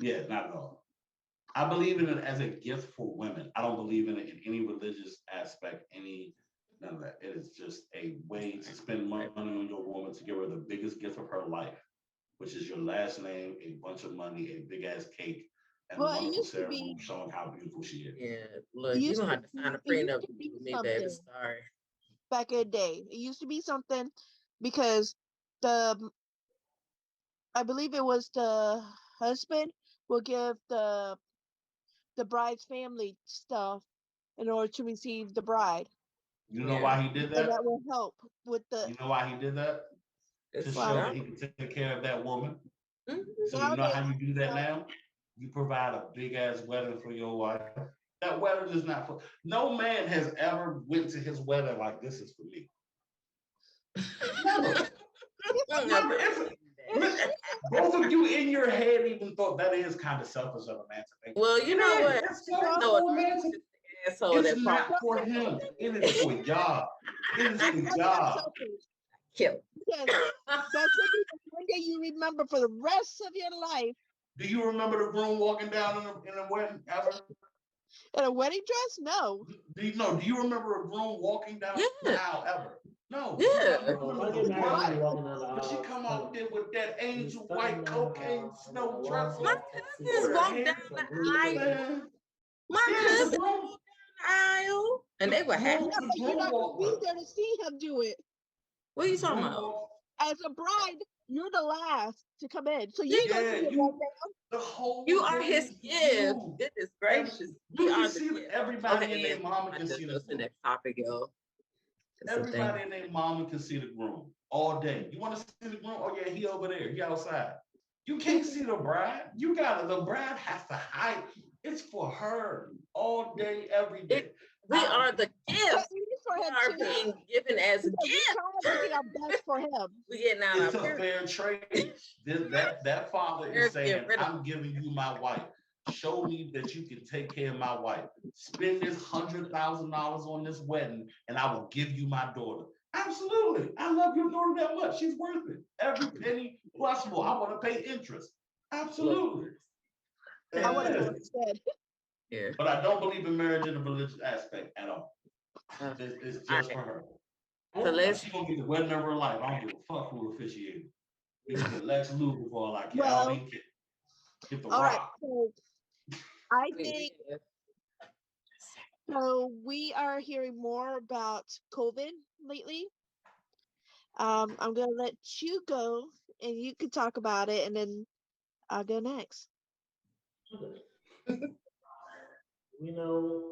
Yeah, not at all. I believe in it as a gift for women. I don't believe in it in any religious aspect, none of that. It is just a way to spend money on your woman to give her the biggest gift of her life, which is your last name, a bunch of money, a big ass cake, and a Well, wonderful ceremony showing how beautiful she is. Yeah, look, you're gonna have to sign a it used prenup to be with me, baby. something Sorry. back in the day. It used to be something because the I believe it was the husband will give the bride's family stuff in order to receive the bride, You know Yeah. why he did and that? that will help with the You know why he did that? To It's show why. that he can take care of that woman. Mhm. So you know Nowadays, how you do that now? You provide a big ass wedding for your wife. That wedding is not for no man has ever went to his wedding like this is for me. Never. Never. Both of you in your head even thought that is kind of selfish of a man to think. Well, you know what? It's so No, romantic. asshole It's that not probably for him. It is for y'all. It is for that's y'all. selfish. killed. Because that's something that one day you remember for the rest of your life. Do you remember the groom walking down in the wedding ever? In a wedding dress? No. Do you remember a groom walking down the Yeah. aisle ever? No. Yeah. You remember If I the get married, I'm bride? walking down the But she aisle. come out there with that angel white Down the cocaine aisle, I'm snow gonna dress walk My on. up and see cousins With her walked hair. down some the blue aisle. chicken. Man. My Yeah, cousins the walked groom, down the aisle, and they were happy. Yeah, the but you're groom not gonna walked be up. there to see him do it. What are you The talking groom about? walked. As a bride, you're the last to come in. So you See, don't Yeah, see him walk you down. the whole you are day his is gift. you. Goodness And gracious. you We can are the see gift. everybody and Okay, their mama I can just see go the to the groom. next topic, yo. It's a thing. Everybody and their mama can see the groom all day. You want to see the groom? Oh yeah, he over there. He outside. You can't see the bride. The bride has to hide. It's for her all day, every day. We are the But gift. it is for We him are too. being given as Because we're gifts. trying to get our best for him. We getting out It's our a period. fair trade. That father They're is getting saying, rid of I'm giving you my wife. Show me that you can take care of my wife. Spend this $100,000 on this wedding, and I will give you my daughter. Absolutely. I love your daughter that much. She's worth it. Every penny plus more. I want to pay interest. Absolutely. I want to Yeah. go instead. here. But I don't believe in marriage in a religious aspect at all. Uh, It's just Alright. for her. So let's She gonna get the wedding of her life. I don't give a fuck who officiated. You can get Lex Luger for all I care. I Well, don't even care. Get the all right. Rock. So I we- think so. We are hearing more about COVID lately. I'm gonna let you go, and you can talk about it, and then I'll go next. Okay. We know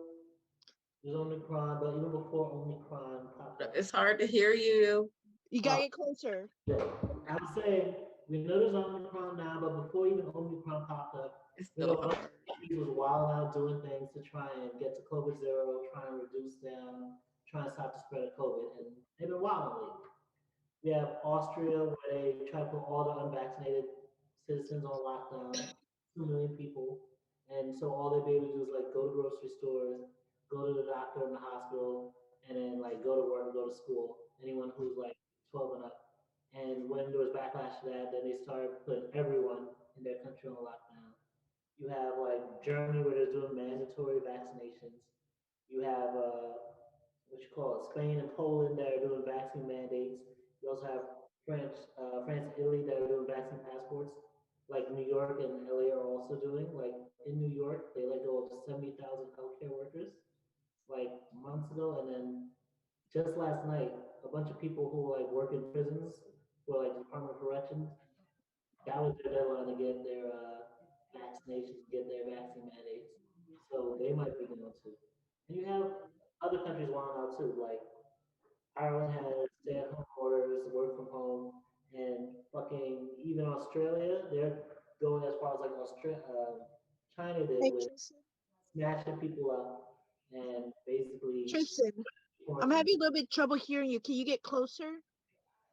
there's Omicron, but even before Omicron popped up, It's hard to hear you. You gotta get closer. yeah, I was saying we know there's Omicron now, but before even Omicron popped up, It's we know still a bunch hard. of countries was wild out doing things to try and get to COVID zero, trying to reduce them, trying to stop the spread of COVID, and they've been wild lately. We have Austria where they try to put all the unvaccinated citizens on lockdown, 2 million people. And so all they be able to do is like go to grocery stores, go to the doctor in the hospital, and then like go to work, go to school. Anyone who's like 12 and up. And when there was backlash to that, then they started putting everyone in their country on lockdown. You have like Germany where they're doing mandatory vaccinations. You have what you call it, Spain and Poland that are doing vaccine mandates. You also have France, and Italy that are doing vaccine passports. Like New York and LA are also doing. Like in New York, they let go of 70,000 healthcare workers like months ago, and then just last night, a bunch of people who like work in prisons for like Department of Corrections, that was their deadline to get their vaccinations, get their vaccine mandates. So they might be going to. And you have other countries wanting out too, like Ireland has stay-at-home orders, work from home, and fucking even Australia, they're going as far as like China did Hey, with Tristan. snatching people up and basically Tristan, I'm quarantine. having a little bit trouble hearing you. Can you get closer?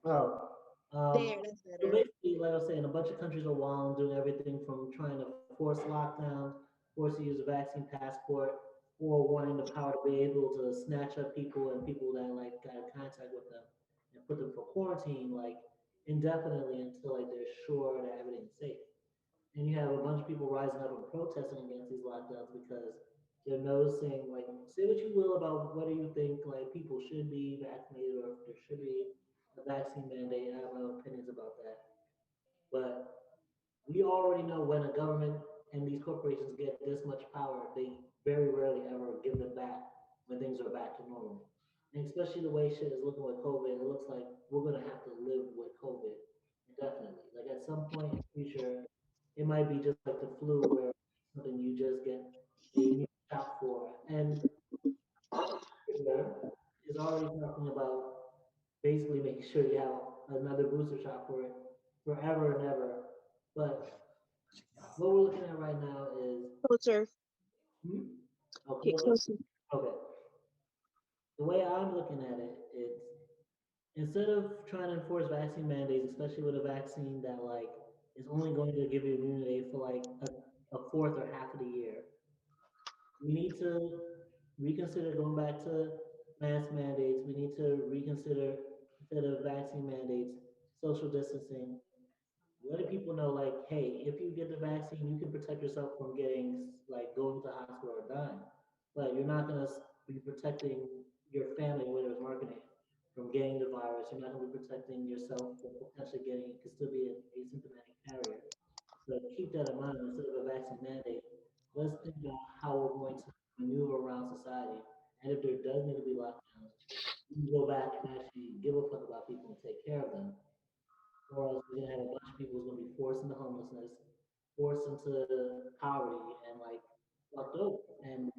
Oh, There, um, that's so better. basically, like I was saying, a bunch of countries are wild, doing everything from trying to force lockdowns, force to use a vaccine passport, or wanting the power to be able to snatch up people and people that like got in contact with them and put them for quarantine like indefinitely until like they're sure that everything's safe. And you have a bunch of people rising up and protesting against these lockdowns because they're noticing, like, say what you will about whether you think like people should be vaccinated or if there should be a vaccine mandate. I have my own opinions about that. But we already know when a government and these corporations get this much power, they very rarely ever give them back when things are back to normal. And especially the way shit is looking with COVID, it looks like we're gonna have to live with COVID indefinitely. Like at some point in the future, it might be just like the flu where something you just get a new shot for. And Australia is already talking about basically making sure you have another booster shot for it forever and ever. But what we're looking at right now is Closer. hmm? Oh, Get closer. closer. Okay. The way I'm looking at it is instead of trying to enforce vaccine mandates, especially with a vaccine that like is only going to give you immunity for like a fourth or half of the year, we need to reconsider going back to mask mandates. We need to reconsider instead of vaccine mandates, social distancing, letting people know like, hey, if you get the vaccine, you can protect yourself from getting like going to the hospital or dying. But you're not gonna be protecting your family, whether it's marketing, from getting the virus. You're not gonna be protecting yourself from potentially getting it, could still be an asymptomatic carrier. So keep that in mind instead of a vaccine mandate. Let's think about how we're going to maneuver around society. And if there does need to be lockdowns, we can go back and actually give a fuck about people and take care of them, or else we're gonna have a bunch of people who's gonna be forced into homelessness, forced into poverty, and like fucked over. And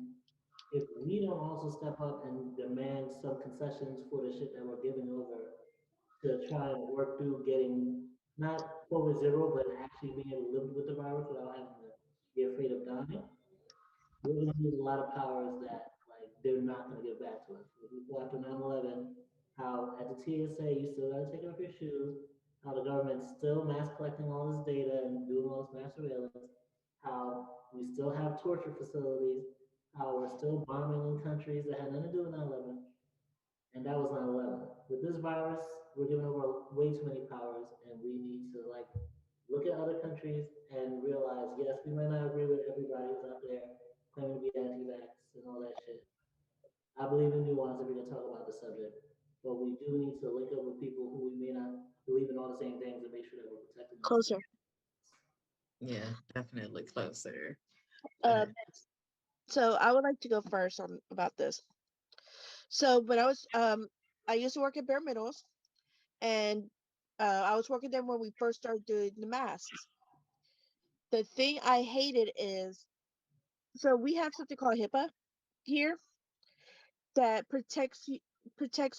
if we don't also step up and demand some concessions for the shit that we're giving over to try and work through getting not COVID zero, but actually being able to live with the virus without having to be afraid of dying, we're gonna lose a lot of powers that like they're not gonna give back to us. Like we saw after 9/11, how at the TSA you still gotta take off your shoes, how the government's still mass collecting all this data and doing all this mass surveillance, how we still have torture facilities, how we're still bombing in countries that had nothing to do with 9/11, and that was 9/11. With this virus, we're giving over way too many powers, and we need to like look at other countries and realize, yes, we might not agree with everybody who's out there claiming to be anti-vax and all that shit. I believe in nuance if we're gonna talk about the subject, but we do need to link up with people who we may not believe in all the same things and make sure that we're protecting them. Closer. Yeah, definitely closer. Um, so I would like to go first on about this. So when I used to work at Bare Middles, and I was working there when we first started doing the masks. the thing I hated is, so we have something called HIPAA here that protects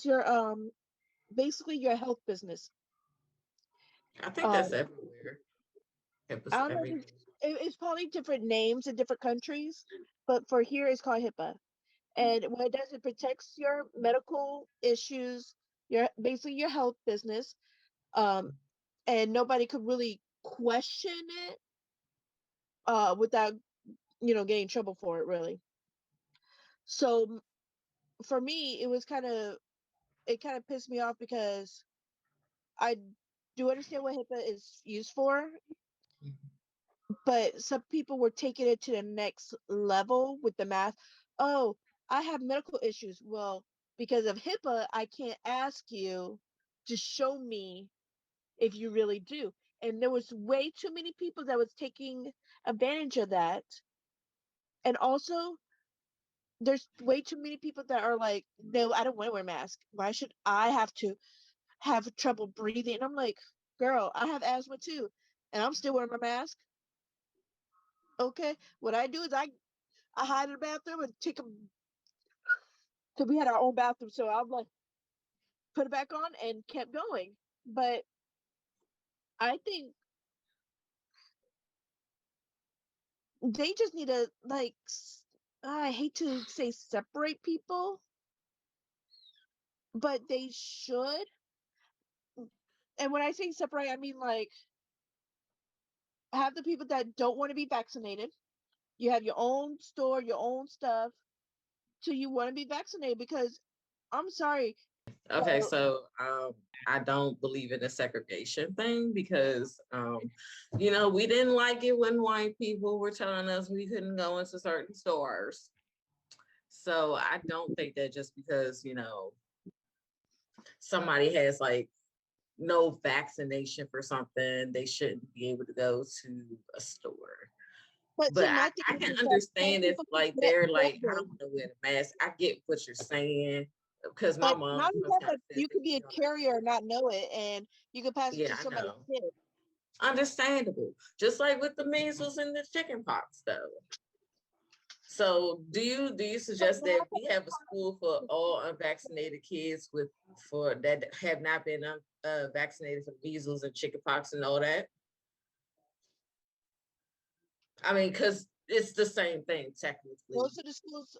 your basically your health business. I think Um, that's everywhere. It I was don't know if everywhere. it's probably different names in different countries, but for here it's called HIPAA. And what it does, it protects your medical issues, your basically your health business, um, and nobody could really question it without getting in trouble for it really. So for me, it kind of pissed me off because I do understand what HIPAA is used for, but some people were taking it to the next level with the math. Oh, I have medical issues. Well, because of HIPAA, I can't ask you to show me if you really do. And there was way too many people that was taking advantage of that. And also, there's way too many people that are like, no, I don't want to wear a mask. Why should I have to have trouble breathing? And I'm like, girl, I have asthma too, and I'm still wearing my mask. Okay, what I do is I hide in the bathroom and take them because we had our own bathroom. So I'm like, put it back on and kept going. But I think they just need to like, I hate to say separate people, but they should. And when I say separate, I mean like have the people that don't want to be vaccinated. You have your own store, your own stuff, till you want to be vaccinated. Because I'm sorry, Okay, so I don't believe in the segregation thing because we didn't like it when white people were telling us we couldn't go into certain stores. So I don't think that just because, somebody has like no vaccination for something, they shouldn't be able to go to a store. but But see, my I thing can is that understand if people like get they're like, I don't COVID. want to wear the mask. I get what you're saying because my But mom not only that, sometimes but says you that could be she a don't carrier understand. and not know it, and you could pass it Yeah, to I somebody's know. kid. Understandable. Just like with the measles and the chicken pox though. So do you So suggest what that we have a school for happened? all unvaccinated kids for that have not been vaccinated for measles and chicken pox and all that? I mean, because it's the same thing technically. Most of the schools.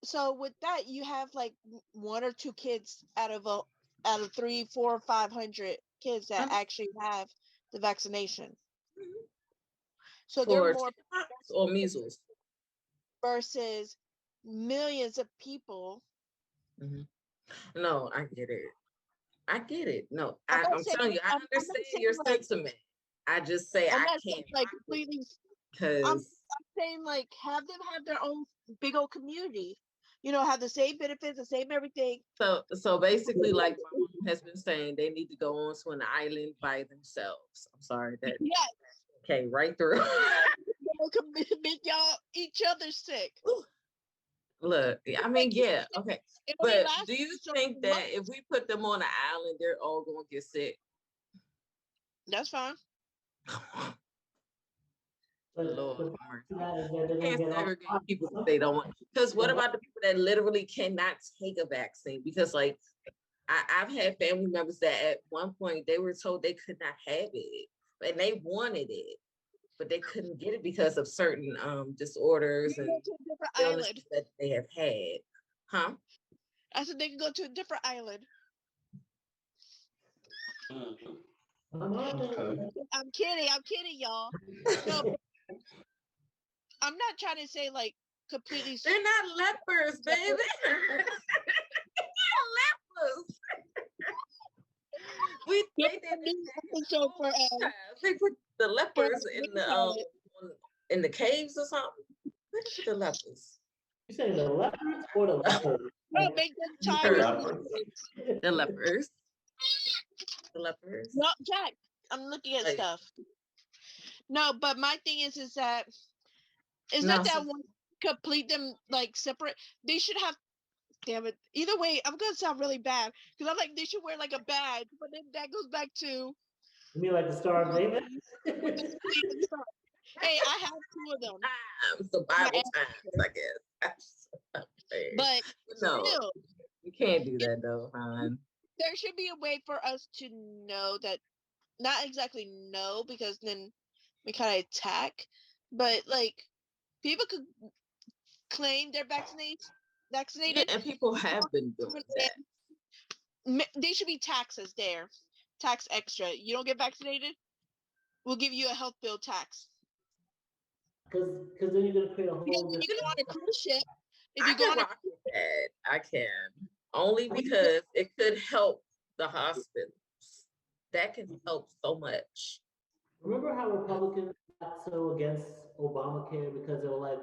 So with that, you have like one or two kids out of 3, 4, 500 kids that Mhm. actually have the vaccination. So they're For more chicken pox or measles. versus millions of people. Mhm. No, I get it. I get it. No, I'm not I'm saying telling you, I I'm not understand saying your like sentiment. I just say I'm I not saying can't like rock with it completely. I'm because saying like have them have their own big old community. Have the same benefits, the same everything. so basically, like my mom has been saying, they need to go onto an island by themselves. I'm sorry that Yeah, came right through. make y'all each other sick. Look, I mean, yeah, okay. It only But lasts do you a think certain that month. if we put them on an island, they're all gonna get sick? That's fine. Lord But have mercy. that is that You they're gonna can't get all. segregate people if they don't want. Because what about the people that literally cannot take a vaccine? Because like I've had family members that at one point they were told they could not have it, and they wanted it, but they couldn't get it because of certain You disorders can and go to a different island. illnesses that they have had. Huh? I said they can go to a different island. Mhm. Another Okay. thing, I'm kidding. I'm kidding, y'all. No, I'm not trying to say like completely They're not lepers, baby. separate. They're not lepers. They did I this mean, back I in think the so old times. They put the for lepers think on- about it. in the caves or something. Where did the lepers? you say the leopards or the leopards? No, Like, make them The tired. leopards. The lepers. The lepers. No, Jack. I'm looking at Like, stuff. No, but my thing is that it's not no, that I so want to complete them like separate. They should have. Damn it. Either way, I'm gonna sound really bad because I'm like they should wear like a badge, but then that goes back to You mean like the Star of David? With the sleeve. Hey, I have two of them. The My Bible ass- times, I guess. But no, still, you can't do that though, hon. there should be a way for us to know that, not exactly know, because then we kind of attack, but like people could claim they're Yeah, vaccinated. and people have been doing that. They should be taxes there, tax extra. You don't get vaccinated, we'll give you a health bill tax. Because then you're gonna create a Because whole when you go on different. a cruise ship, if I you go can on a rock with that. I can. Only because it could help the hospitals. That can help so much. Remember how Republicans got so against Obamacare because they were like,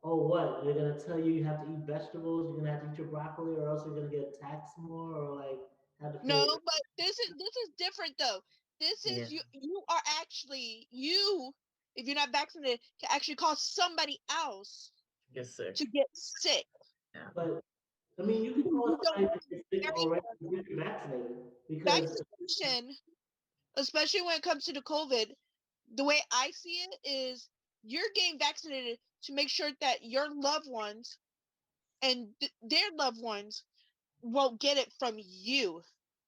oh, what? They're gonna tell you have to eat vegetables, you're gonna have to eat your broccoli, or else you're gonna get taxed more, or like have to no, pay. but this is different though. This Yeah. is you are actually you, if you're not vaccinated, can actually cause somebody else Get sick. to get sick. But I mean, you can You call don't somebody to get sick very already if you're vaccinated because vaccination, especially when it comes to the COVID, the way I see it is you're getting vaccinated to make sure that your loved ones and their loved ones won't get it from you.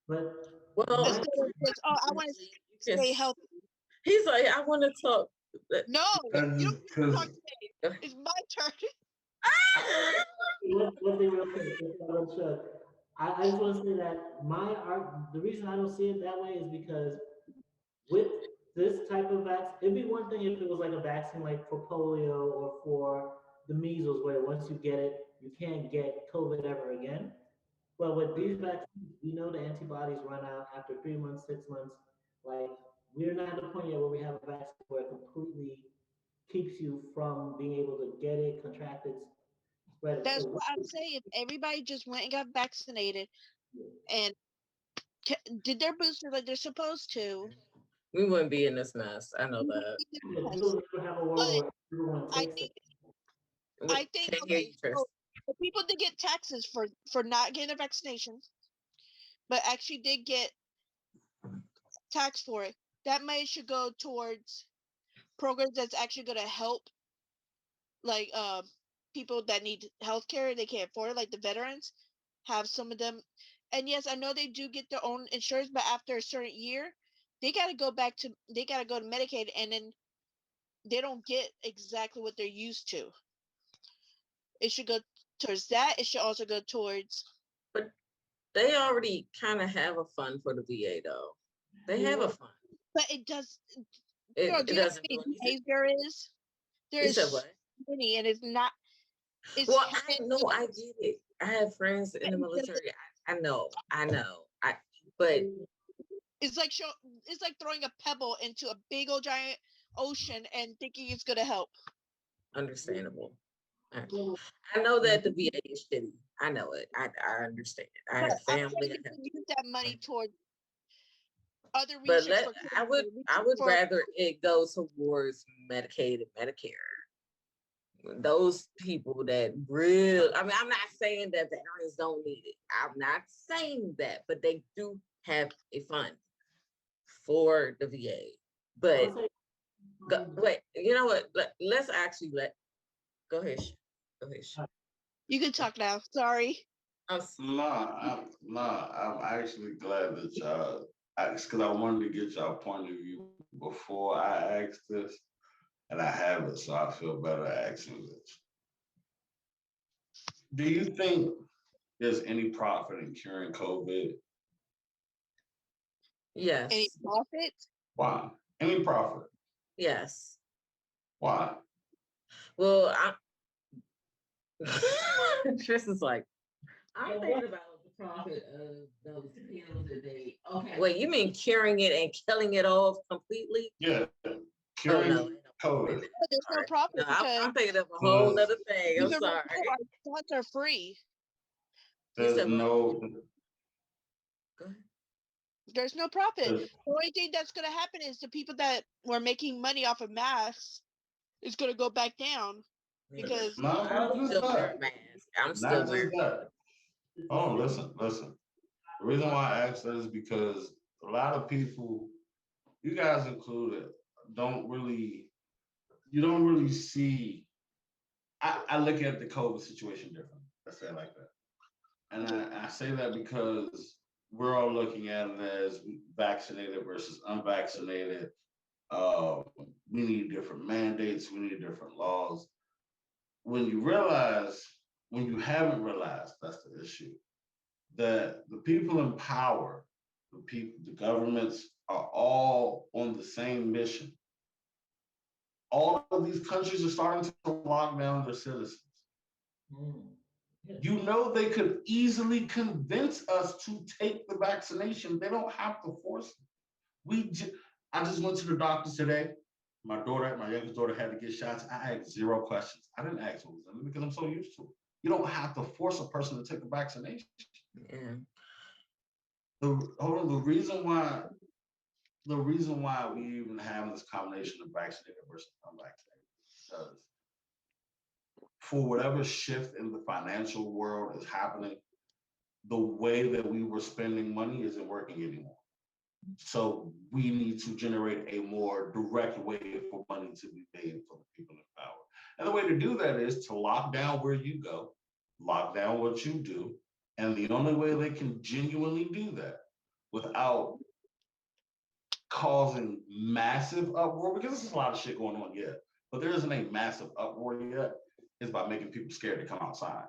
but Well, Instead of just, oh, I want to you can stay healthy. He's like, I want to talk. No, you don't get to talk today. It's my turn. what they real quick, I just want to say that the reason I don't see it that way is because with this type of vaccine, it'd be one thing if it was like a vaccine like for polio or for the measles, where once you get it, you can't get COVID ever again. But with these vaccines, we know the antibodies run out after 3 months, 6 months. Like we're not at the point yet where we have a vaccine where it completely keeps you from being able to get it, contract it, spread it. That's So what I'm saying. If everybody just went and got vaccinated and did their booster like they're supposed to, We wouldn't be in this mess. I know we that. wouldn't be we'll never have a world But where everyone I takes think it. I think Can't hear okay, you, Tris. so the people that get taxes for not getting a vaccination, but actually did get taxed for it, that money should go towards programs that's actually going to help, like people that need health care they can't afford it, like the veterans. Have some of them, and yes, I know they do get their own insurance, but after a certain year, they got to go to Medicaid, and then they don't get exactly what they're used to. It should go towards that. It should also go towards. But they already kind of have a fund for the VA, though. They have a fund. But it does. It, Girl, it do you know how doesn't do many anything. VAs there is? There You is said so what? many, and it's not. It's Well, I know, I get it. I have friends in the it doesn't- military. I know. But it's like it's like throwing a pebble into a big old giant ocean and thinking it's gonna help. understandable. I know that the VA is shitty. I know it. I understand. I But have I'm family trying that to have. use that money towards other But research. I would for rather it go towards Medicaid and Medicare. Those people that I mean, I'm not saying that veterans don't need it. I'm not saying that, but they do have a fund for the VA. But wait, you know what? Let's actually go ahead. Go ahead. You can talk now. Sorry. I'm I'm actually glad that y'all asked because I wanted to get y'all point of view before I asked this, and I haven't, so I feel better asking this. Do you think there's any profit in curing COVID? Yes. Any profit? Why? Any profit? Yes. Why? Well, Tris is like, I'm thinking about the profit of those pills that they. Okay. Wait, you mean curing it and killing it off completely? Yeah, curing COVID. There's no profit No, because I'm thinking of a whole other thing. I'm these are sorry. shots are free. There's no. Go ahead. There's no profit. The only thing that's gonna happen is the people that were making money off of masks is gonna go back down because I'm still wearing masks. I'm still wearing masks. Oh, listen. The reason why I asked that is because a lot of people you guys included, you don't really see. I look at the COVID situation differently. Let's say it like that. And I say that because we're all looking at it as vaccinated versus unvaccinated. We need different mandates. We need different laws. When you haven't realized, that's the issue, that the people in power, the governments are all on the same mission. All of these countries are starting to lock down their citizens. You know, they could easily convince us to take the vaccination. They don't have to force it. I just went to the doctor today. My youngest daughter had to get shots. I asked 0 questions. I didn't ask what was in it because I'm so used to it. You don't have to force a person to take a vaccination. Yeah. The reason why we even have this combination of vaccinated versus unvaccinated is because for whatever shift in the financial world is happening, the way that we were spending money isn't working anymore. So we need to generate a more direct way for money to be made for the people in power. And the way to do that is to lock down where you go, lock down what you do. And the only way they can genuinely do that without causing massive uproar, because there's a lot of shit going on yet, but there isn't a massive uproar yet, is by making people scared to come outside.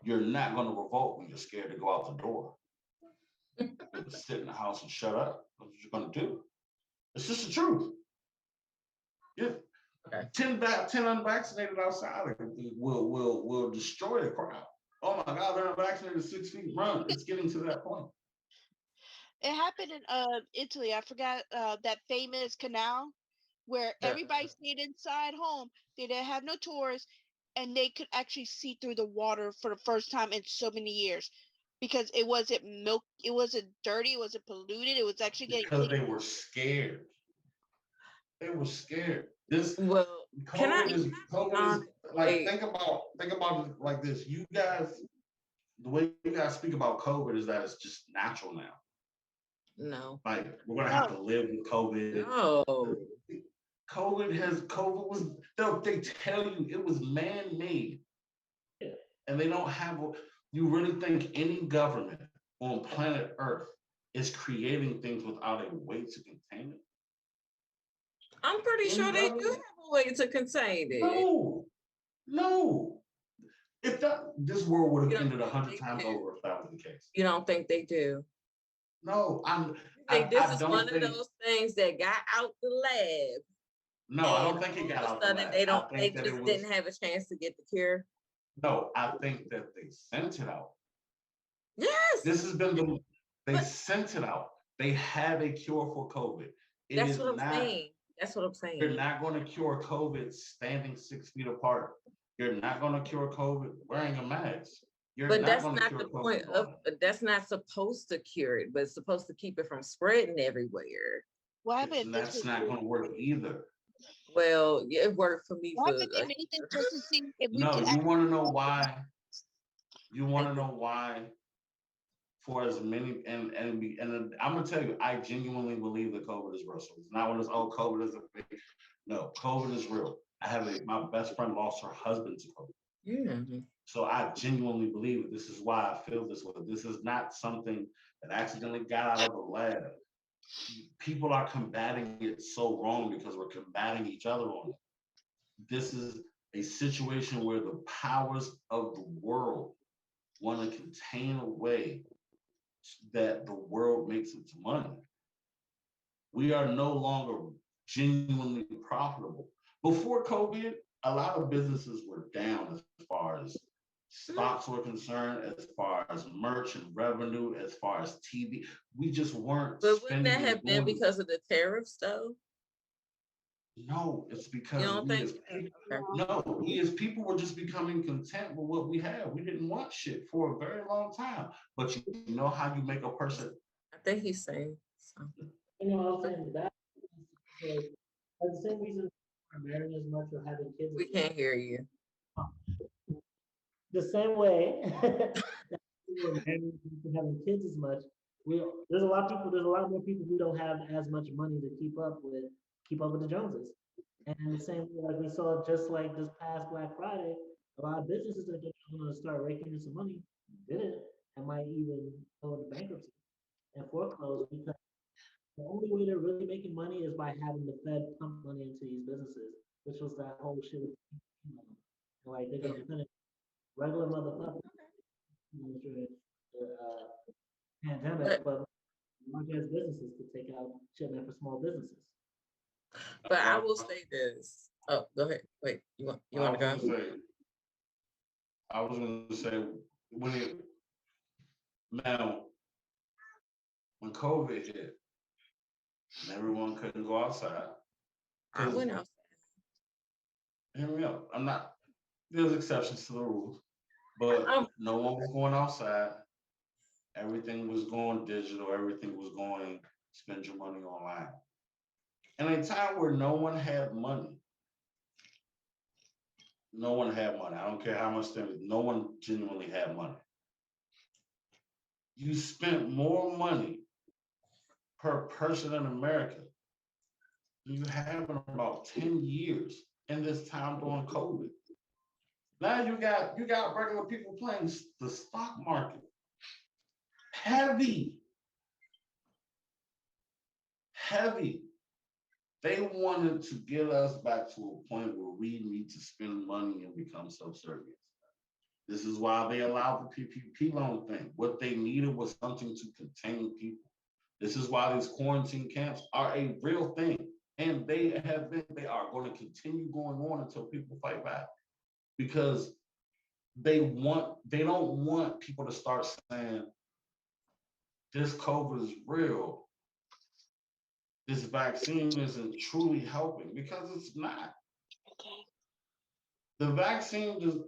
You're not going to revolt when you're scared to go out the door. Sit in the house and shut up. That's what you're going to do. It's just the truth. Yeah. Okay. 10 unvaccinated outside will destroy the crowd. Oh my God, they're unvaccinated 6 feet. Run. It's getting to that point. It happened in Italy. I forgot that famous canal where everybody stayed inside home. They didn't have no tours, and they could actually see through the water for the first time in so many years, because it wasn't milk, it wasn't dirty, it wasn't polluted. It was actually getting because they were scared. They were scared. Well, COVID is like, think about it like this. You guys, the way you guys speak about COVID is that it's just natural now. No. Like, we're gonna have to live with COVID. No. They tell you it was man-made. And they don't have, you really think any government on planet Earth is creating things without a way to contain it? I'm pretty sure they do have a way to contain it. No. If this world would have ended 100 times over if that was the case. You don't think they do? No, this is one of those things that got out the lab. No, I don't think it got out the lab. They just didn't have a chance to get the cure. No, I think that they sent it out. Yes. This has been they sent it out. They have a cure for COVID. That's what I'm saying. That's what I'm saying. You're not going to cure COVID standing 6 feet apart. You're not going to cure COVID wearing a mask. But that's not the point that's not supposed to cure it, but it's supposed to keep it from spreading everywhere. That's not going to work either. Well, it worked for me. Just to see if we you want to know why? You want to know why? For as many and I'm gonna tell you, I genuinely believe that COVID is real. So it's not one of those, COVID is a fake. No, COVID is real. My best friend lost her husband to COVID. Yeah. So I genuinely believe it. This is why I feel this way. This is not something that accidentally got out of the lab. People are combating it so wrong because we're combating each other on it. This is a situation where the powers of the world want to contain a way that the world makes its money. We are no longer genuinely profitable. Before COVID, a lot of businesses were down as far as stocks were concerned, as far as merch and revenue, as far as TV. We just weren't. But wouldn't that have been because of the tariffs, though? No, it's because we as people were just becoming content with what we have. We didn't want shit for a very long time. But you know how you make a person. I think he's saying something. You know, I was saying that for the same reason we're marrying as much or having kids. We can't hear you. The same way that we're marrying and having kids as much there's a lot of people. There's a lot more people who don't have as much money to keep up with the Joneses. And the same way, like we saw, just like this past Black Friday, a lot of businesses that are going to start raking in some money didn't, and might even go into bankruptcy and foreclose, because the only way they're really making money is by having the Fed pump money into these businesses, which was that whole shit with, like they're gonna finish regular motherfuckers during the pandemic, but large ass businesses to take out shipment for small businesses. But I will say this. Oh, go ahead. Wait, you want to go? I was going to say when COVID hit, and everyone couldn't go outside. I went outside. Hear me out. There's exceptions to the rules, but no one was going outside. Everything was going digital. Everything was going spend your money online. In a time where no one had money, I don't care how much no one genuinely had money. You spent more money per person in America than you have in about 10 years in this time during COVID. Now you got regular people playing the stock market. Heavy. They wanted to get us back to a point where we need to spend money and become subservient. This is why they allowed the PPP loan thing. What they needed was something to contain people. This is why these quarantine camps are a real thing. And they are going to continue going on until people fight back. Because they don't want people to start saying, this COVID is real. This vaccine isn't truly helping, because it's not. The vaccine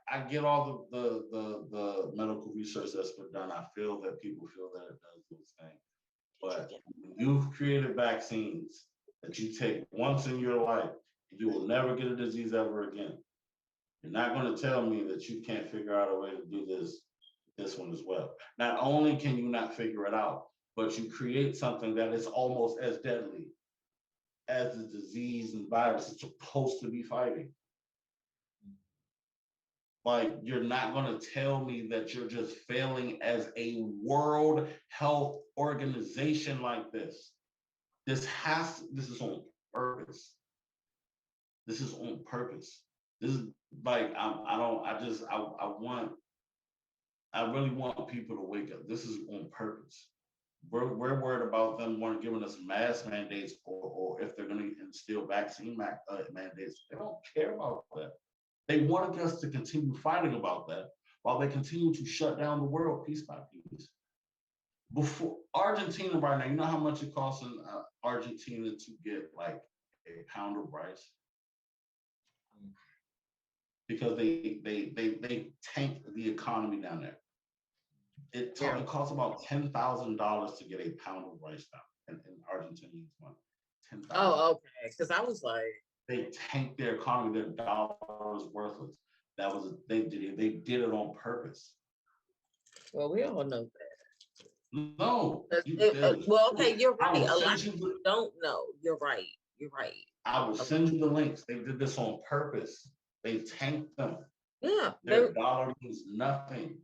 I get all the medical research that's been done. I feel that people feel that it does those things. But you've created vaccines that you take once in your life, and you will never get a disease ever again. You're not going to tell me that you can't figure out a way to do this one as well. Not only can you not figure it out, but you create something that is almost as deadly as the disease and virus is supposed to be fighting. Like, you're not going to tell me that you're just failing as a World Health Organization like this. This is on purpose. This is on purpose. This is like, I really want people to wake up. This is on purpose. We're worried about them weren't giving us mask mandates or if they're going to instill vaccine mandates. They don't care about that. They wanted us to continue fighting about that while they continue to shut down the world piece by piece. Before Argentina right now, you know how much it costs in Argentina to get like a pound of rice? Because they tanked the economy down there. It costs about $10,000 to get a pound of rice down in Argentinian money. $10,000. Oh, okay. Because I was like, they tanked their economy. Their dollar was worthless. They did it on purpose. Well, we all know that. No. Well, okay, you're right. A lot of people don't know. You're right. I will send you the links. They did this on purpose. They tanked them. Yeah. Their dollar means nothing.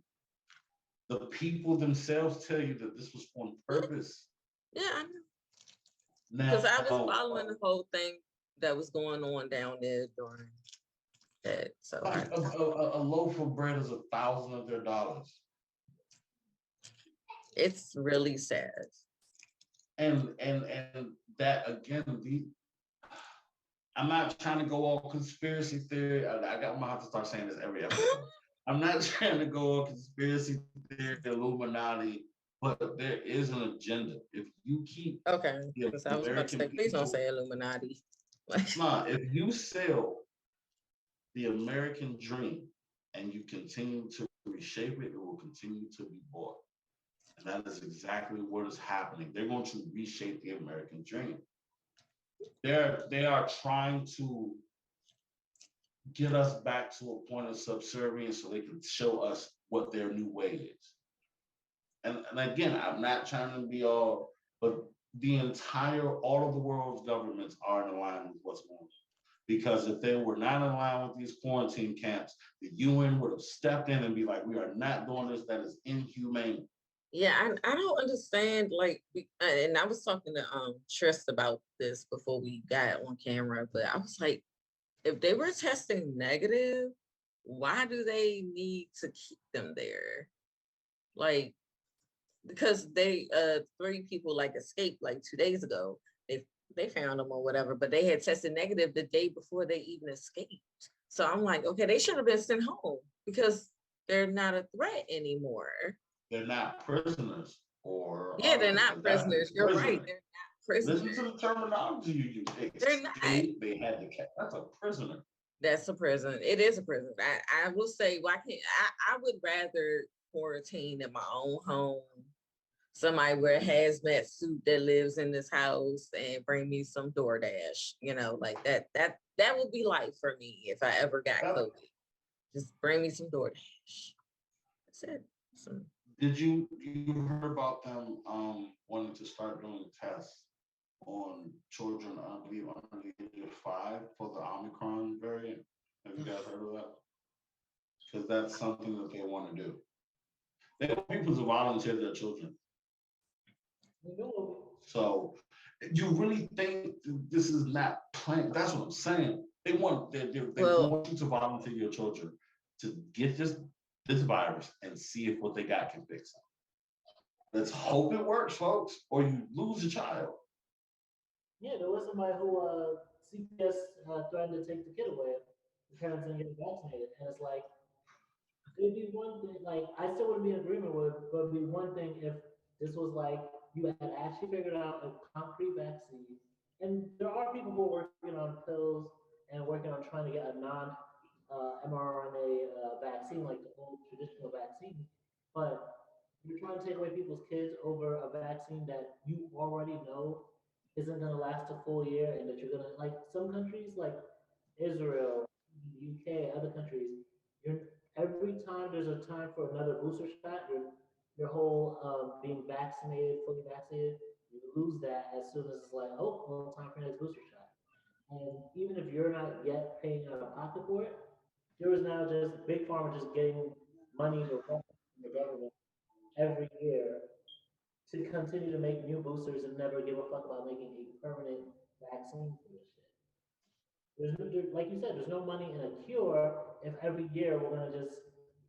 The people themselves tell you that this was on purpose. Yeah, I know. Because I was following the whole thing that was going on down there during that. So a loaf of bread is 1,000 of their dollars. It's really sad. And that again, I'm not trying to go all conspiracy theory. I'm gonna have to start saying this every episode. I'm not trying to go all conspiracy theory, Illuminati, but there is an agenda. If you keep because I was about to say, please don't say Illuminati. Nah, if you sell the American dream and you continue to reshape it, it will continue to be bought. And that is exactly what is happening. They're going to reshape the American dream. They are trying to get us back to a point of subservience so they can show us what their new way is. and again, I'm not trying to be all, but all of the world's governments are in line with what's going on. Because if they were not in line with these quarantine camps, the UN would have stepped in and be like, we are not doing this. That is inhumane. Yeah, I don't understand. Like, and I was talking to Tryst about this before we got on camera, but I was like, if they were testing negative, why do they need to keep them there? Like, because they 3 people like escaped like 2 days ago. They found them or whatever, but they had tested negative the day before they even escaped. So I'm like, okay, they should have been sent home because they're not a threat anymore. They're not prisoners, or yeah, they're not prisoners. You're right. They're not prisoners. Listen to the terminology you use. They're not. They had to catch. That's a prisoner. That's a prison. It is a prison. I will say, why can't I would rather quarantine in my own home. Somebody wear a hazmat suit that lives in this house and bring me some DoorDash. Like that would be life for me if I ever got COVID. Just bring me some DoorDash. That's it. Did you heard about them wanting to start doing tests on children, I believe, under the age of 5 for the Omicron variant? Have you guys heard of that? Because that's something that they want to do. They want people to volunteer their children. So you really think this is not planned? That's what I'm saying. They want want you to volunteer your children to get this virus and see if what they got can fix it. Let's hope it works, folks, or you lose a child. Yeah, there was somebody who CPS threatened to take the kid away. The parents didn't get vaccinated, and it's like it'd be one thing. Like I still wouldn't be in agreement with, but it'd be one thing if this was like you had actually figured out a concrete vaccine. And there are people who are working on pills and working on trying to get a non mRNA vaccine, like the old traditional vaccine. But you're trying to take away people's kids over a vaccine that you already know isn't going to last a full year, and that you're going to, like some countries like Israel, UK, other countries, you're every time there's a time for another booster shot, your whole being vaccinated, fully vaccinated, you lose that as soon as it's like, oh, well, time for next booster shot. And even if you're not yet paying out of pocket for it, there is now just big pharma just getting money from the government every year to continue to make new boosters and never give a fuck about making a permanent vaccine for this shit. Like you said, there's no money in a cure if every year we're gonna just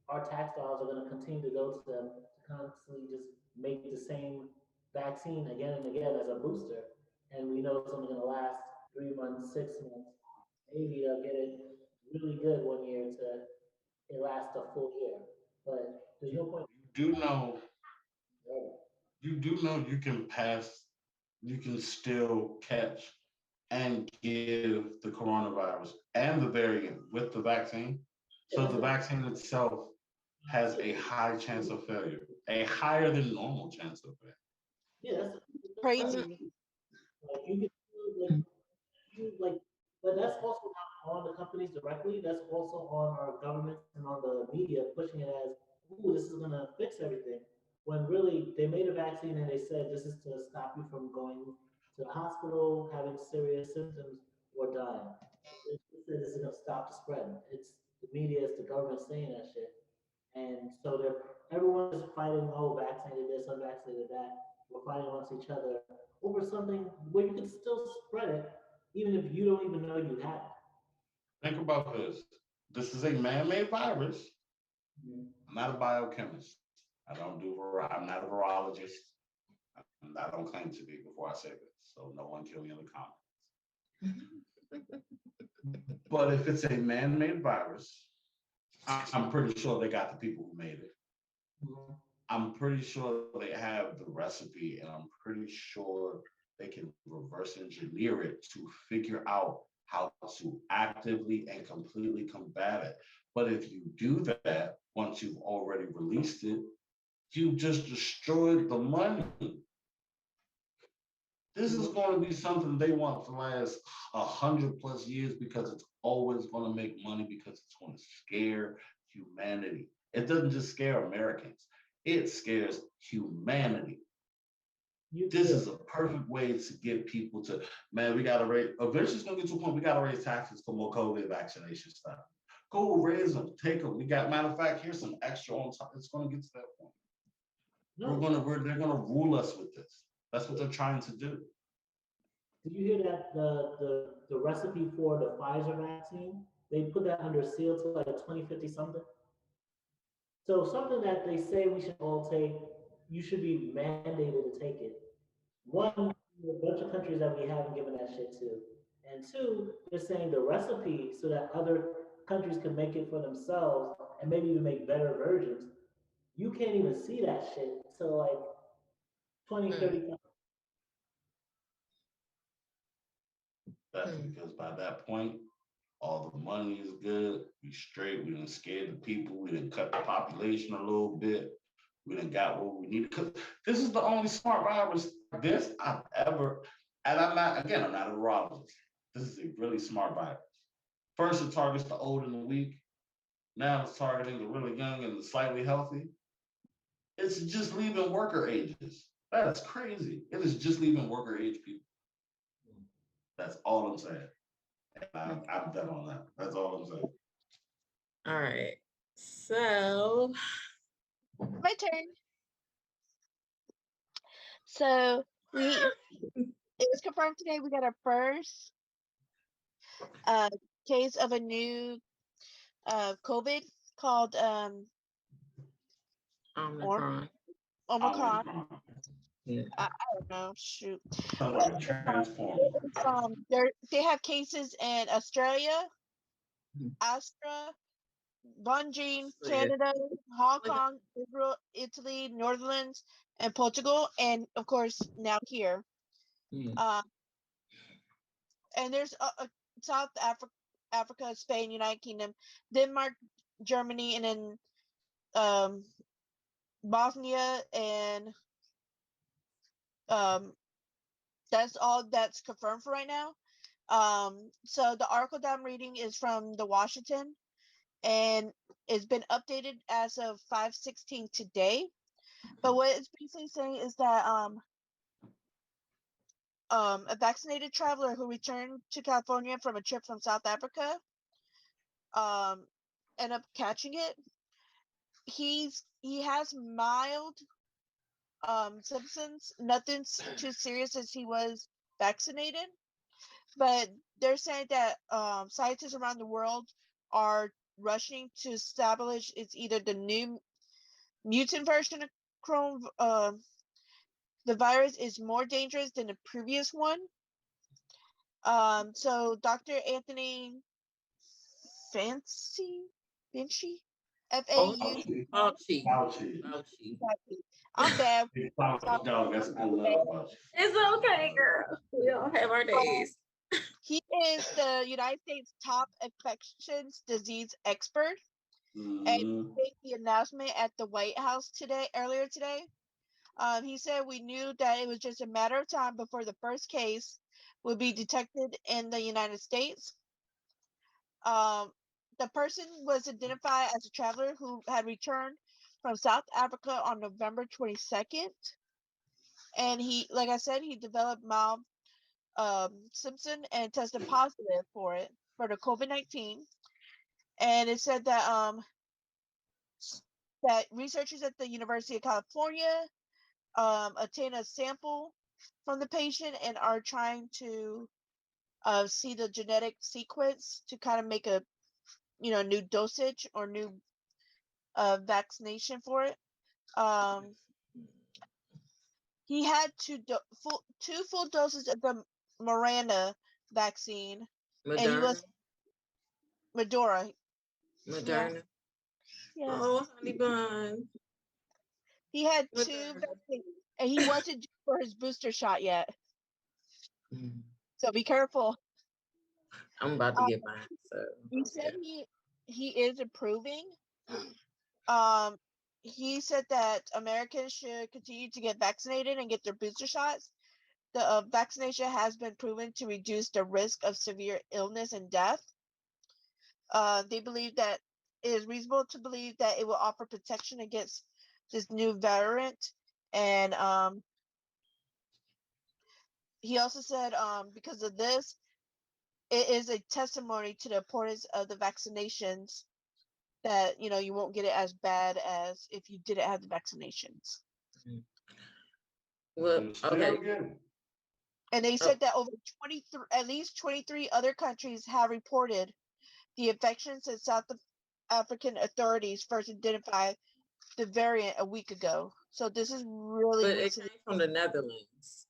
our tax dollars are gonna continue to go to them to constantly just make the same vaccine again and again as a booster, and we know it's only gonna last 3 months, 6 months. Maybe they'll get it really good one year to it lasts a full year, but there's no point. You do know you can still catch and give the coronavirus and the variant with the vaccine. So the vaccine itself has a high chance of failure, a higher than normal chance of failure. Yeah, that's Crazy. like you can like, but that's also not on the companies directly. That's also on our governments and on the media pushing it as, "Ooh, this is gonna fix everything." When really they made a vaccine and they said this is to stop you from going to the hospital, having serious symptoms, or dying. They said this is gonna stop the spread. It's the media, it's the government saying that shit, and so everyone is fighting. Oh, vaccinated this, unvaccinated that. We're fighting amongst each other over something where you can still spread it even if you don't even know you have it. Think about this. This is a man-made virus. Mm-hmm. I'm not a biochemist. I'm not a virologist. I don't claim to be before I say this. So no one kill me in the comments. But if it's a man-made virus, I'm pretty sure they got the people who made it. Mm-hmm. I'm pretty sure they have the recipe, and I'm pretty sure they can reverse engineer it to figure out how to actively and completely combat it. But if you do that, once you've already released it, you just destroyed the money. This is going to be something they want to last 100+ years because it's always going to make money because it's going to scare humanity. It doesn't just scare Americans. It scares humanity. This is a perfect way to get people to, man, we got to raise, eventually it's going to get to a point, we got to raise taxes for more COVID vaccination stuff. Go raise them, take them. We got, matter of fact, here's some extra on top. It's going to get to that point. They're going to rule us with this. That's what they're trying to do. Did you hear that the recipe for the Pfizer vaccine, they put that under seal to like 2050 something? So something that they say we should all take, you should be mandated to take it. One, a bunch of countries that we haven't given that shit to. And two, they're saying the recipe so that other countries can make it for themselves and maybe even make better versions. You can't even see that shit till like 2035. That's because by that point, all the money is good. We straight. We done scared the people. We done cut the population a little bit. We done got what we needed. Because this is the only smart virus this I've ever, and I'm not a virologist. This is a really smart virus. First, it targets the old and the weak. Now it's targeting the really young and the slightly healthy. It's just leaving worker ages. That's crazy. It is just leaving worker age people. That's all I'm saying. I'm done on that. That's all I'm saying. All right. So My turn. So it was confirmed today we got our first case of a new COVID called Omicron. Omicron. Yeah. I don't know. Shoot. Transform. They have cases in Australia, Astra, Bungie, Canada, Hong Kong, Israel, Italy, Netherlands, and Portugal, and of course now here. And there's South Africa, Spain, United Kingdom, Denmark, Germany, and then Bosnia, and that's all that's confirmed for right now. So the article that I'm reading is from the Washington, and it's been updated as of 5/16 today. But what it's basically saying is that a vaccinated traveler who returned to California from a trip from South Africa ended up catching it. He has mild symptoms, nothing too serious as he was vaccinated. But they're saying that scientists around the world are rushing to establish it's either the new mutant version of the virus is more dangerous than the previous one. So Dr. Anthony Fauci, F-A-U. Fauci. I'm bad. It's okay, girl. We all have our days. He is the United States top infectious disease expert. And he made the announcement at the White House earlier today. He said we knew that it was just a matter of time before the first case would be detected in the United States. The person was identified as a traveler who had returned from South Africa on November 22nd. And he, like I said, he developed mild symptom and tested positive for the COVID-19. And it said that that researchers at the University of California obtained a sample from the patient and are trying to see the genetic sequence to kind of make a new dosage or new vaccination for it. He had two full doses of the Miranda vaccine. Moderna. And he was Moderna. Yes. Oh, honey bun. He had two vaccines, and he wasn't due for his booster shot yet. So be careful. I'm about to get mine. So he said he is improving. He said that Americans should continue to get vaccinated and get their booster shots. The vaccination has been proven to reduce the risk of severe illness and death. They believe that it is reasonable to believe that it will offer protection against this new variant, and he also said because of this, it is a testimony to the importance of the vaccinations, that you won't get it as bad as if you didn't have the vaccinations. Well, okay. And they said that over 23, at least 23 other countries have reported the infection since South African authorities first identified the variant a week ago. So this is really But it came from the Netherlands.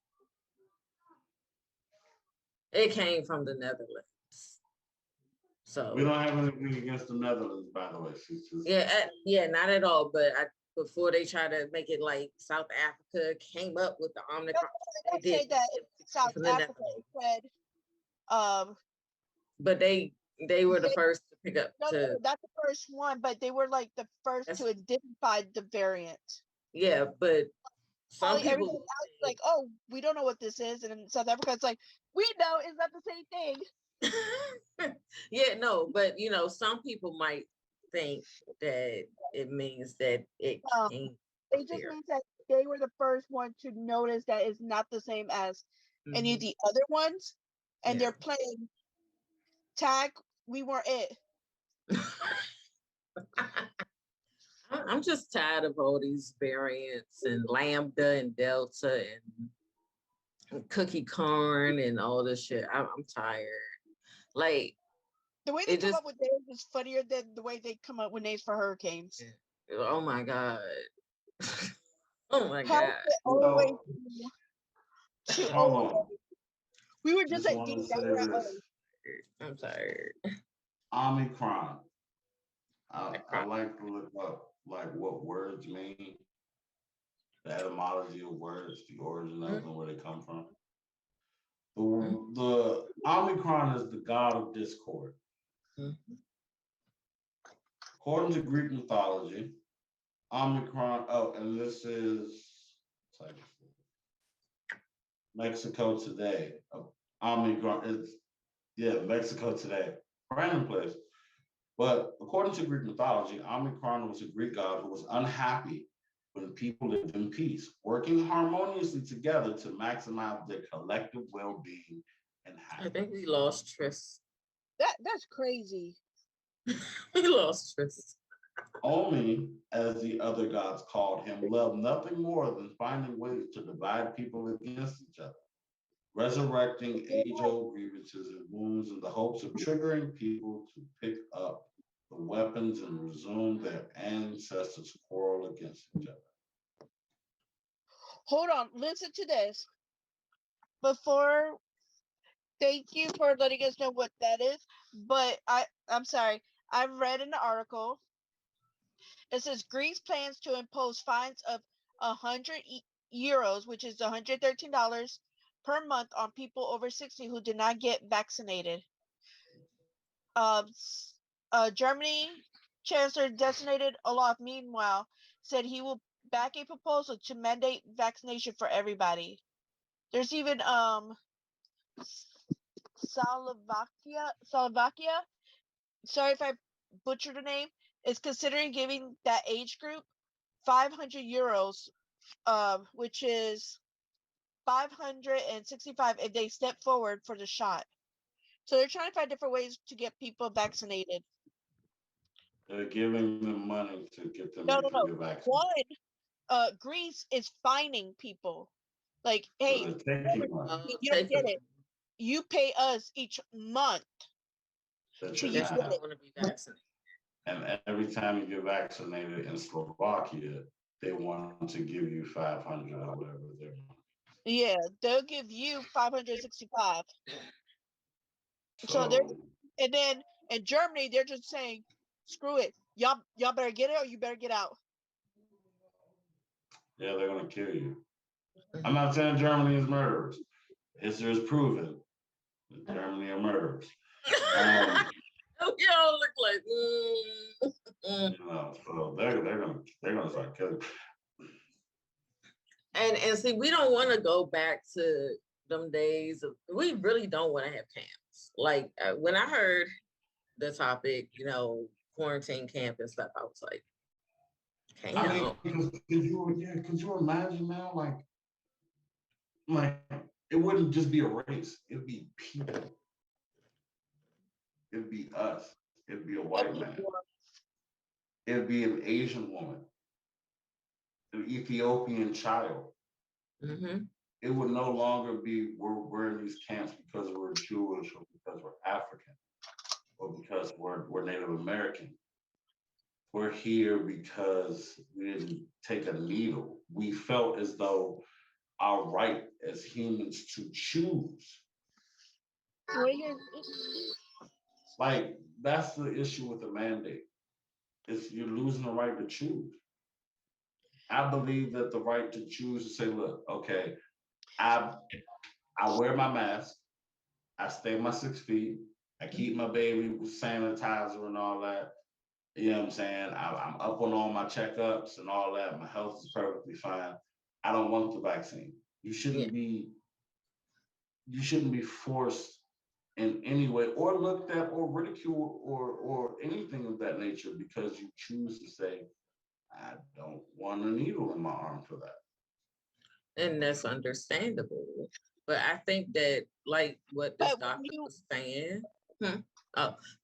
It came from the Netherlands. So we don't have anything against the Netherlands, by the way. Yeah, not at all. But before they try to make it like South Africa came up with the Omicron, they did that South Africa said. But they were the first to pick up. No, not the first one, but they were like the first to identify the variant. Yeah, but some people else like, oh, we don't know what this is, and in South Africa, it's like, we know it's not the same thing. Yeah, no, but some people might think that it means that it came. It just means that they were the first one to notice that it's not the same as any of the other ones, and they're playing tag. We weren't it. I'm just tired of all these variants and Lambda and Delta and cookie corn and all this shit. I'm tired. Like, the way they come up with names is funnier than the way they come up with names for hurricanes. Oh my God. Oh my God. We were just at D. I'm tired. Omicron. I like to look up like what words mean, the etymology of words, the origin of them, where they come from. The Omicron is the god of discord. According to Greek mythology, Omicron, and this is Mexico Today. Omicron is, Mexico Today. Random place. But according to Greek mythology, Omicron was a Greek god who was unhappy when people lived in peace, working harmoniously together to maximize their collective well-being and happiness. I think we lost Tryst. That's crazy. We lost Tryst. Omi, as the other gods called him, loved nothing more than finding ways to divide people against each other, resurrecting age-old grievances and wounds in the hopes of triggering people to pick up the weapons and resume their ancestors' quarrel against each other. Hold on, listen to this. Thank you for letting us know what that is, but I'm sorry. I read in the article, it says Greece plans to impose fines of 100 euros, which is $113 per month on people over 60 who did not get vaccinated. Germany Chancellor designated Olaf, meanwhile, said he will back a proposal to mandate vaccination for everybody. There's even Slovakia, sorry if I butchered the name, is considering giving that age group 500 euros, which is 565 if they step forward for the shot. So they're trying to find different ways to get people vaccinated. They're giving them money to get them No. get vaccinated. One, Greece is fining people. Like, hey, you don't get it. You pay us each month. So you want to be vaccinated. And every time you get vaccinated in Slovakia, they want to give you 500 or whatever they're. Yeah, they'll give you 565. So they're, and then in Germany, they're just saying, screw it. Y'all better get it or you better get out. Yeah, they're gonna kill you. I'm not saying Germany is murderers. History is proven that Germany are murderers. Y'all look like so they're gonna start killing. And see, we don't want to go back to them days of, we really don't want to have camps. Like when I heard the topic, quarantine camp and stuff, I was like, Can't I help. mean, could you imagine now, like it wouldn't just be a race, it'd be people. It'd be us. It'd be a white man. It'd be an Asian woman, an Ethiopian child. Mm-hmm. It would no longer be we're in these camps because we're Jewish or because we're African or because we're Native American. We're here because we didn't take a needle. We felt as though our right as humans to choose. Like that's the issue with the mandate. Is you're losing the right to choose. I believe that the right to choose to say, look, okay, I wear my mask, I stay my 6 feet, I keep my baby with sanitizer and all that. You know what I'm saying? I'm up on all my checkups and all that. My health is perfectly fine. I don't want the vaccine. You shouldn't be forced in any way or looked at or ridiculed or anything of that nature because you choose to say, I don't want a needle in my arm for that. And that's understandable. But I think that, like what this doctor was saying,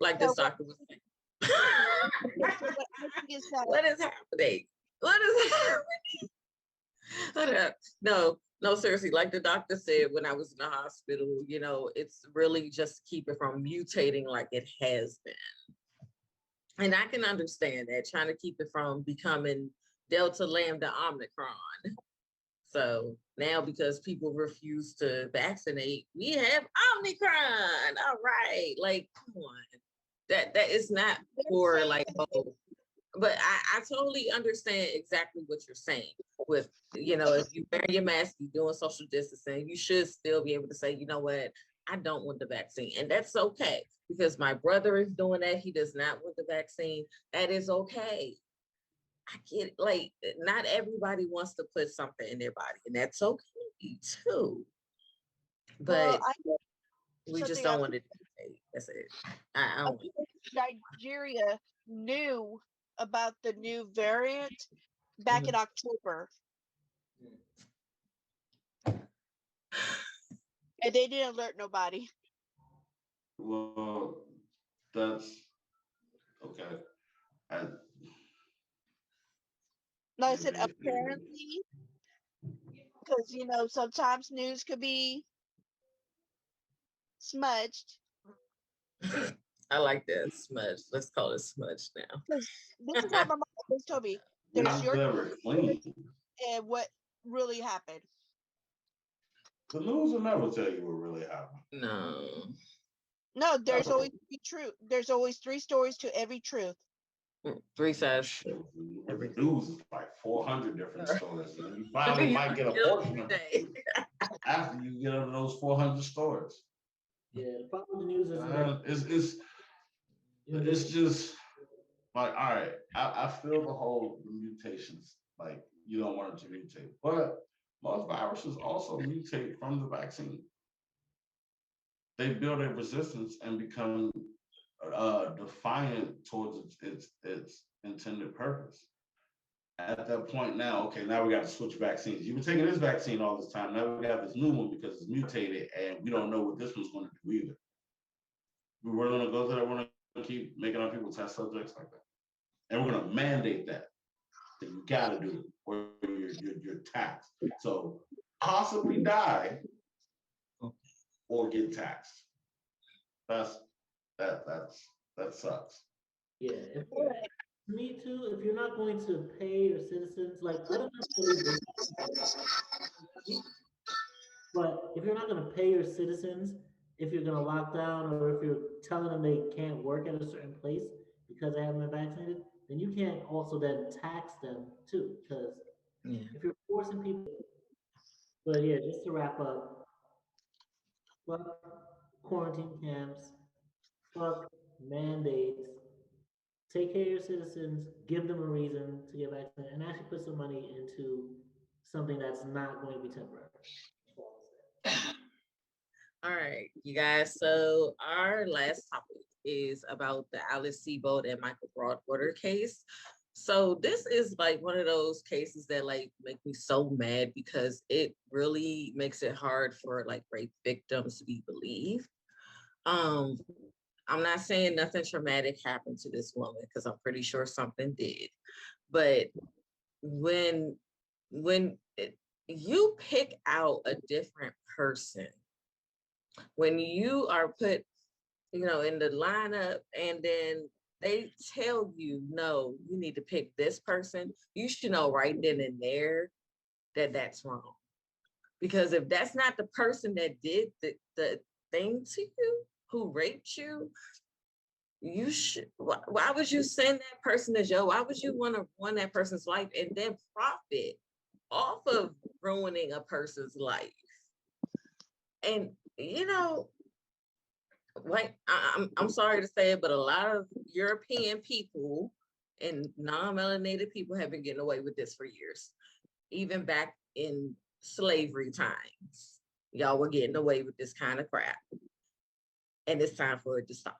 like this doctor was saying, what is happening? What is happening? No, seriously, like the doctor said when I was in the hospital, you know, it's really just to keep it from mutating like it has been. And I can understand that, trying to keep it from becoming Delta, Lambda, Omicron. So now because people refuse to vaccinate, we have Omicron. All right, like come on. That is not for like, oh, but I totally understand exactly what you're saying. With, you know, if you wear your mask, you're doing social distancing, you should still be able to say, you know what, I don't want the vaccine. And that's okay, because my brother is doing that. He does not want the vaccine. That is okay. I get it. Like, not everybody wants to put something in their body, and that's okay too. But we just don't want to dictate. That's it. I don't. Nigeria knew about the new variant back in October. And they didn't alert nobody. Well, that's okay. No, I said apparently, because you know sometimes news could be smudged. I like that, smudge. Let's call it smudge now. This is what my mom always told me. There's your and what really happened. The news will never tell you what really happened. No, there's always truth. There's always 3 stories to every truth. 3 sides. The news is like 400 different stories. And you finally might get a portion of it after you get into those 400 stories. Yeah, the problem with the news is it's just like, all right, I feel the whole mutations, like you don't want it to mutate, but most viruses also mutate from the vaccine. They build a resistance and become defiant towards its intended purpose. At that point now, okay, now we got to switch vaccines. You've been taking this vaccine all this time. Now we got this new one because it's mutated and we don't know what this one's going to do either. We're going to go through that. We're going to keep making our people test subjects like that. And we're going to mandate that you got to do it or you're taxed. So possibly die or get taxed. That sucks. Yeah. Me too. If you're not going to pay your citizens, like I don't know, but if you're not going to pay your citizens, if you're going to lock down, or if you're telling them they can't work at a certain place because they haven't been vaccinated, then you can't also then tax them too, because if you're forcing people. But yeah, just to wrap up, fuck quarantine camps, fuck mandates. Take care of your citizens, give them a reason to get vaccinated, and actually put some money into something that's not going to be temporary. All right, you guys. So our last topic is about the Alice Sebold and Michael Broadwater case. So this is like one of those cases that like make me so mad because it really makes it hard for like rape victims to be believed. Um, I'm not saying nothing traumatic happened to this woman because I'm pretty sure something did. But when you pick out a different person, when you are put, in the lineup and then they tell you, no, you need to pick this person, you should know right then and there that that's wrong. Because if that's not the person that did the thing to you, who raped you, you should, why would you send that person to jail? Why would you want to ruin that person's life and then profit off of ruining a person's life? And like I'm sorry to say it, but a lot of European people and non-melanated people have been getting away with this for years. Even back in slavery times, y'all were getting away with this kind of crap. And it's time for it to stop.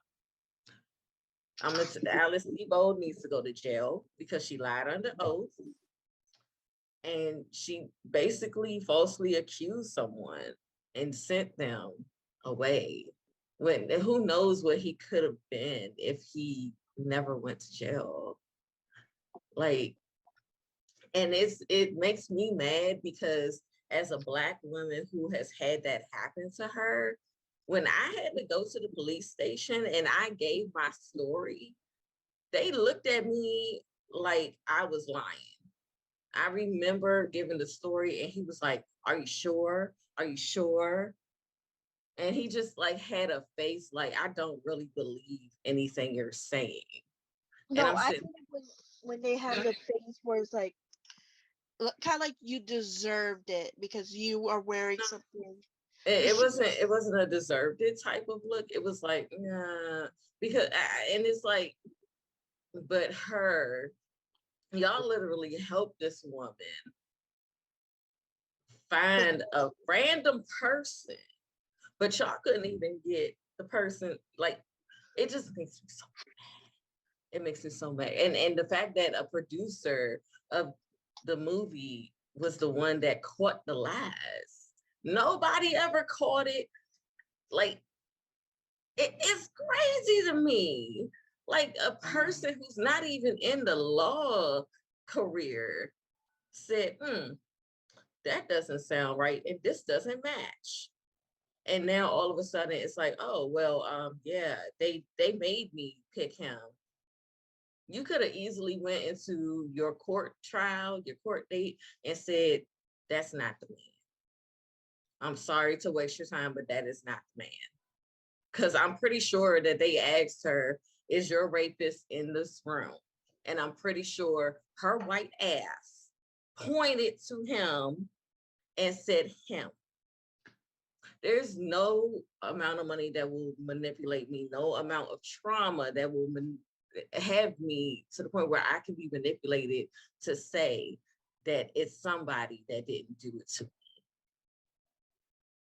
Alice Sebold needs to go to jail because she lied under oath. And she basically falsely accused someone and sent them away. Who knows what he could have been if he never went to jail. Like, and it makes me mad because as a Black woman who has had that happen to her, when I had to go to the police station and I gave my story, they looked at me like I was lying. I remember giving the story and he was like, "Are you sure? Are you sure?" And he just like had a face like, "I don't really believe anything you're saying." And No, I'm I sitting, think when they have the face where it's like kind of like you deserved it because you are wearing something. it wasn't a deserved it type of look. It was like, nah, because and it's like, but y'all literally helped this woman find a random person, but y'all couldn't even get the person. Like, it just makes me so mad. It makes me so mad. And the fact that a producer of the movie was the one that caught the lies. Nobody ever caught it. Like, it's crazy to me. Like, a person who's not even in the law career said, that doesn't sound right, and this doesn't match. And now all of a sudden it's like, oh well, yeah, they made me pick him. You could have easily went into your court trial, your court date, and said, that's not the man. I'm sorry to waste your time, but that is not the man. Because I'm pretty sure that they asked her, is your rapist in this room? And I'm pretty sure her white ass pointed to him and said him. There's no amount of money that will manipulate me, no amount of trauma that will have me to the point where I can be manipulated to say that it's somebody that didn't do it to me.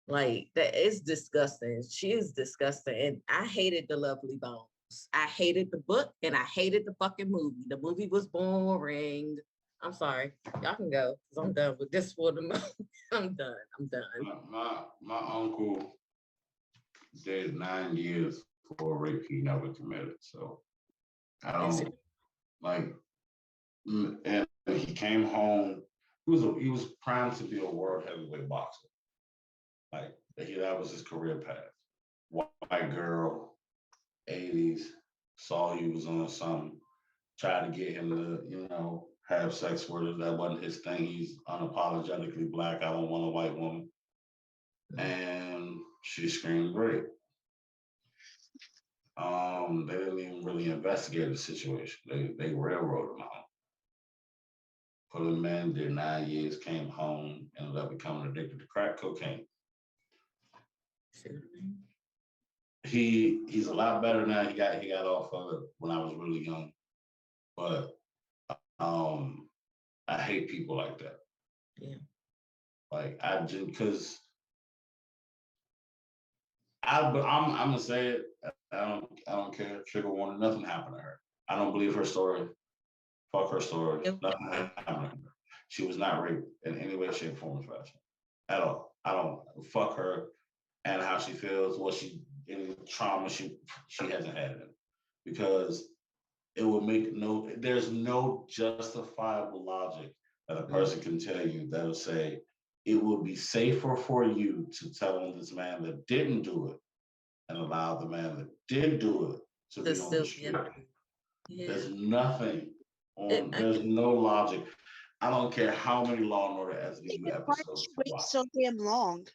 Like, that is disgusting. She is disgusting. And I hated The Lovely Bones. I hated the book and I hated the fucking movie. The movie was boring. I'm sorry. Y'all can go because I'm done with this for the moment. I'm done. My uncle did 9 years for a rape he never committed. So I don't like, and he came home. He was primed to be a world heavyweight boxer. Like, that was his career path. White girl, 80s, saw he was on something, tried to get him to, have sex with her. That wasn't his thing. He's unapologetically Black. I don't want a white woman. And she screamed rape. They didn't even really investigate the situation. They railroaded him out. Put him in, did 9 years, came home, ended up becoming addicted to crack cocaine. He's a lot better now. He got off of it when I was really young. But I hate people like that. Yeah. Like, I just, because I'm gonna say it. I don't care. Trigger warning. Nothing happened to her. I don't believe her story Fuck her story. Yep. Nothing happened to her. She was not raped in any way, shape, form, or fashion at all. I don't fuck her and how she feels, what she any trauma she hasn't had it, because it will make no. There's no justifiable logic that a person can tell you that'll say it will be safer for you to tell on this man that didn't do it and allow the man that did do it to be on the street. Yeah. There's nothing on. I There's no logic. I don't care how many Law and Order SVU Why did episodes. she wait so damn long?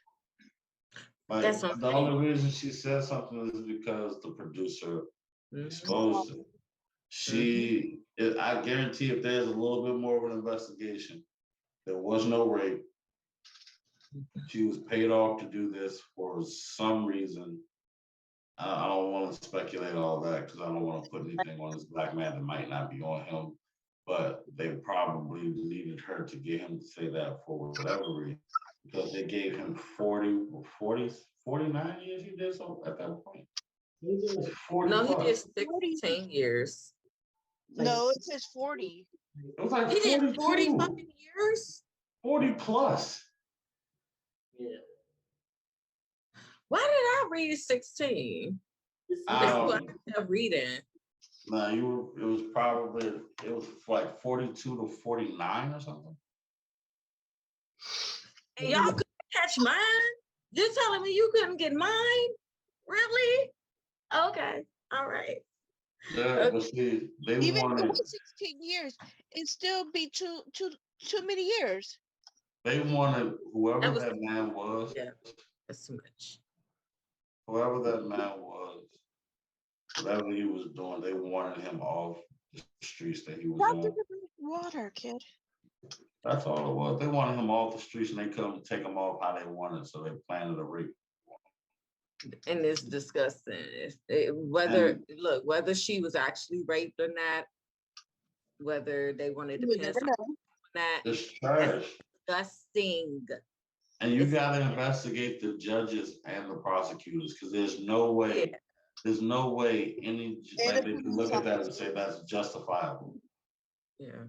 Like, That's what I'm the saying. only reason she said something is because the producer exposed it. I guarantee if there's a little bit more of an investigation, there was no rape. She was paid off to do this for some reason. I don't want to speculate all that because I don't want to put anything on this black man that might not be on him. But they probably needed her to get him to say that for whatever reason, because they gave him 49 years he did so at that point. It's 40 No, he plus. did 16 years. No, it says 40. It was like He did 40 42, fucking years? 40 plus. Yeah. Why did I read 16? That's what I kept reading. No, it was like 42 to 49 or something. And y'all couldn't catch mine? You're telling me you couldn't get mine? Really? Okay. All right. Yeah, but see, they Even if it wanted was 16 years, it'd still be too many years. whoever that man was. Yeah, that's too much. Whoever that man was, whatever he was doing, they wanted him off the streets that he was Dr. on. Water, kid. That's all it was. They wanted him off the streets and they couldn't take him off how they wanted, so they planted a rape. And it's disgusting. Whether she was actually raped or not, whether they wanted to You pin never something know. on that, It's trash. disgusting. And you got to investigate the judges and the prosecutors, because there's no way any like they can look at that and say that's justifiable. Yeah,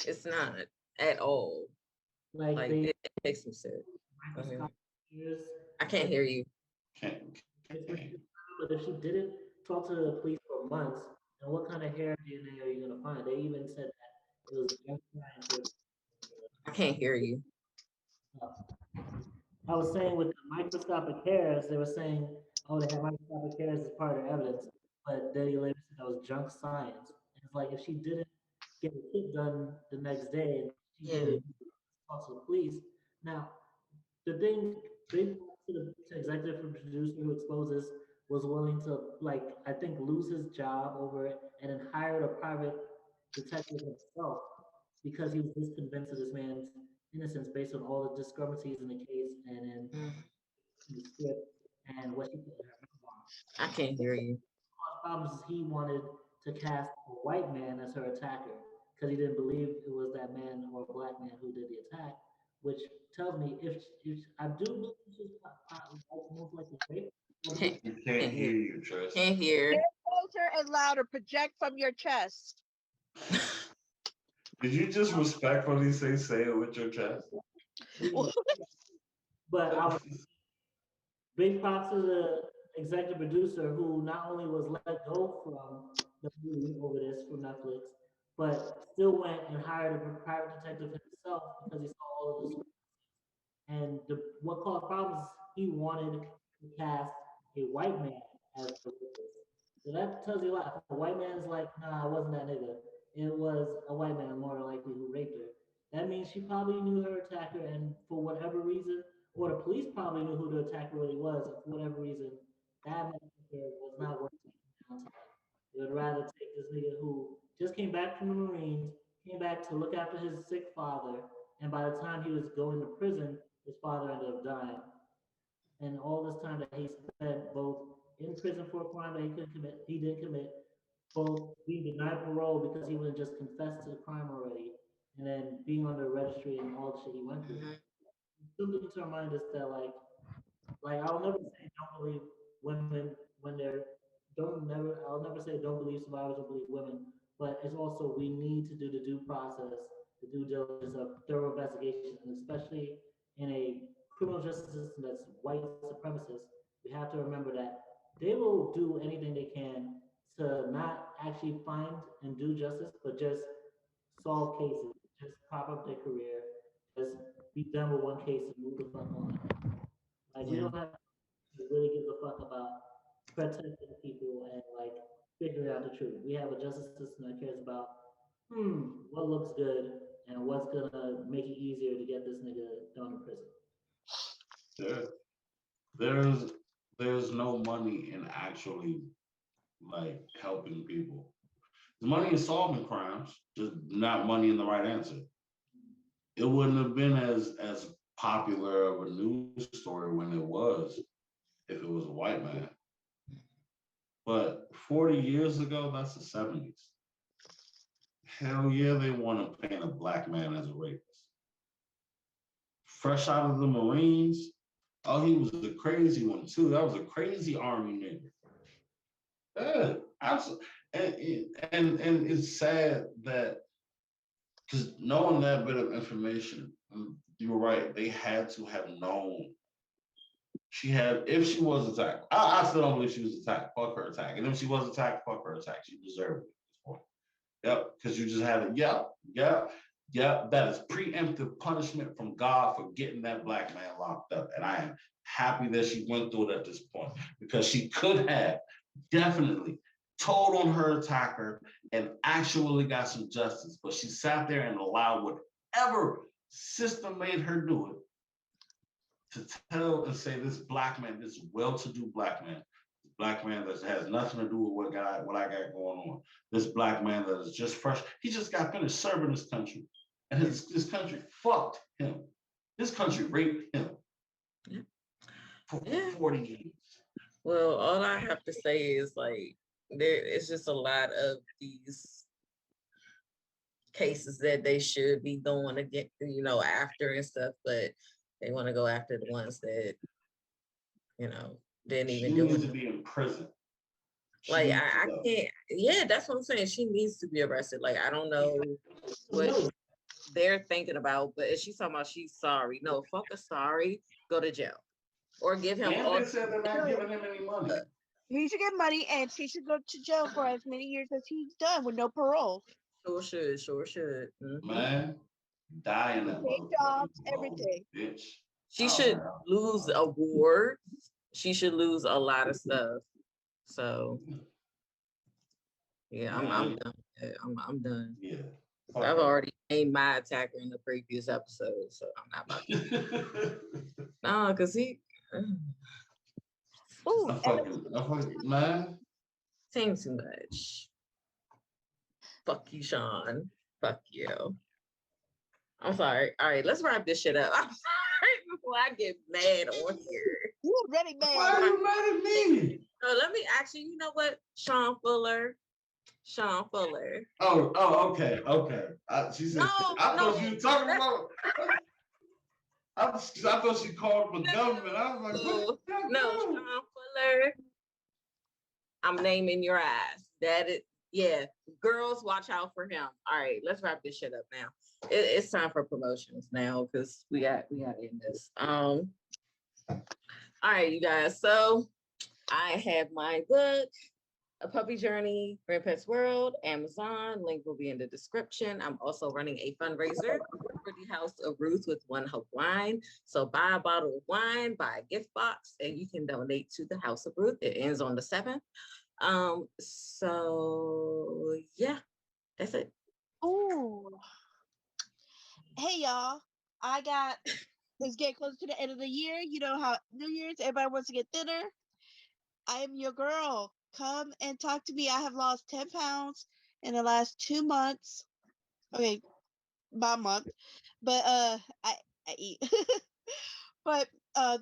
it's not at all. Like it makes some sense. I can't hear you. But if she didn't talk to the police for months, then what kind of hair DNA are you gonna find? They even said that it was just scientific. I can't hear you. I was saying with the microscopic hairs, they were saying, oh, they had microscopic hairs as part of their evidence, but then later said that was junk science. And it's like if she didn't get the kit done the next day, and she did talk to the police. Now, the thing big to the executive producer who exposes was willing to I think lose his job over it and then hired a private detective himself because he was this convinced of this man's innocence based on all the discrepancies in the case and in the script and what he put in her memoir. I can't hear you. Problems is he wanted to cast a white man as her attacker because he didn't believe it was that man or a black man who did the attack, which tells me if I do believe she's most likely raped. Can't hear you, Tryst. Can't hear. Get closer and louder. Project from your chest. Did you just respectfully say it with your chest? But I was big props to the executive producer who not only was let go from the movie over this from Netflix, but still went and hired a private detective himself because he saw all of this. And what caused problems is he wanted to cast a white man as the witness. So that tells you a lot. If a white man's like, nah, I wasn't that nigga. It was a white man more than likely who raped her. That means she probably knew her attacker, and for whatever reason, or the police probably knew who the attacker really was, and for whatever reason, that motherfucker was not worth taking down to. They would rather take this nigga who just came back from the Marines, came back to look after his sick father, and by the time he was going to prison, his father ended up dying. And all this time that he spent both in prison for a crime that he didn't commit, both being denied parole because he wouldn't just confess to the crime already, and then being on the registry and all the shit he went through. Something to remind us that I'll never say don't believe women when they're I'll never say don't believe survivors, don't believe women but it's also we need to do the due process, the due diligence of thorough investigation, and especially in a criminal justice system that's white supremacist, we have to remember that they will do anything they can to not actually find and do justice, but just solve cases, just prop up their career, just be done with one case and move the fuck on. Like we Yeah. don't have to really give a fuck about protecting people and like figuring out the truth. We have a justice system that cares about what looks good and what's gonna make it easier to get this nigga thrown in prison. There's no money in actually like helping people. There's money in solving crimes, just not money in the right answer. It wouldn't have been as popular of a news story when it was if it was a white man. But 40 years ago, that's the 70s. Hell yeah, they want to paint a black man as a rapist. Fresh out of the Marines, oh, he was a crazy one too. That was a crazy army nigga. Yeah, absolutely. And it's sad that because knowing that bit of information, you were right. They had to have known she had, if she was attacked. I still don't believe she was attacked. Fuck her attack. And if she was attacked, fuck her attack. She deserved it at this point. Yep, because you just had it. Yep. That is preemptive punishment from God for getting that black man locked up. And I am happy that she went through it at this point because she could have definitely told on her attacker and actually got some justice. But she sat there and allowed whatever system made her do it to tell and say this black man, this well-to-do black man that has nothing to do with what I got going on. This black man that is just fresh. He just got finished serving this country. And this country fucked him. This country raped him for 40 years. Well, all I have to say is like it's just a lot of these cases that they should be going to get, after and stuff, but they want to go after the ones that, didn't even do it. She needs to be in prison. Like I can't. Yeah, that's what I'm saying. She needs to be arrested. Like I don't know what they're thinking about, but if she's talking about she's sorry, no, fuck a sorry, go to jail or give him. And they said they're not giving him any money. He should get money, and she should go to jail for as many years as he's done with no parole. Sure should. Mm-hmm. Man, die in that jobs, everything. Bitch. She should lose awards. She should lose a lot of stuff. So, yeah, I'm done. I'm done. Yeah. I've already named my attacker in the previous episode, so I'm not about to. No, because he. Ooh, man. Saying too much. Fuck you, Sean. Fuck you. I'm sorry. All right, let's wrap this shit up. I'm sorry before I get mad on here. You already mad. Why are you mad at me? No, let me actually, you know what? Sean Fuller. Oh, okay. She said, I thought you were talking about. I thought she called for government. I was like, no, Sean Fuller. I'm naming your ass. That is, yeah. Girls, watch out for him. All right, let's wrap this shit up now. It's time for promotions now because we got to end this. All right, you guys. So I have my book, A Puppy Journey, Grandpet's World, Amazon. Link will be in the description. I'm also running a fundraiser for the House of Ruth with One Hope Wine. So buy a bottle of wine, buy a gift box, and you can donate to the House of Ruth. It ends on the 7th. So yeah, that's it. Ooh. Hey y'all, it's getting close to the end of the year. You know how New Year's, everybody wants to get thinner. I am your girl. Come and talk to me. I have lost 10 pounds in the last 2 months. Okay, by a month. But I eat. But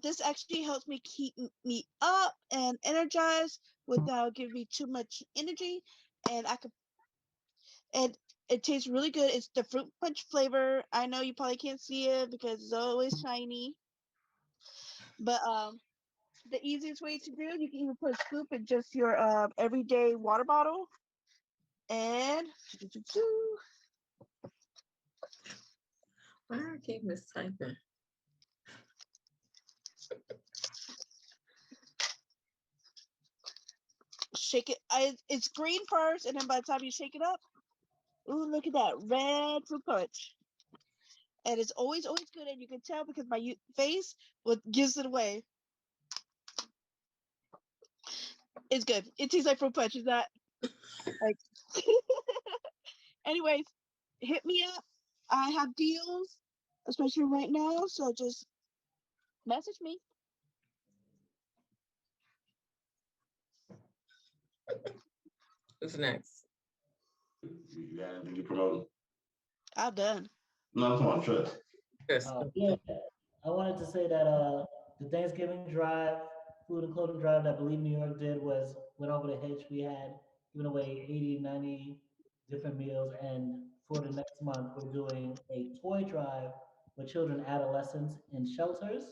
this actually helps me keep me up and energized without giving me too much energy. And it tastes really good. It's the fruit punch flavor. I know you probably can't see it because it's always shiny. But the easiest way to do, you can even put a scoop in just your everyday water bottle. And Why do I keep mistyping? shake it. It's green first, and then by the time you shake it up, ooh, look at that red fruit punch. And it's always good, and you can tell because my face what gives it away. It's good. It tastes like fruit punch. Is that like? Anyways, hit me up. I have deals, especially right now. So just message me. Who's next? You got anything to promote? I'm done. No, I'm talking about Tryst. Yes. Yeah, I wanted to say that the Thanksgiving drive, food and clothing drive that Believe New York did went over the hedge. We had given away 80, 90 different meals, and for the next month, we're doing a toy drive with children, adolescents in shelters.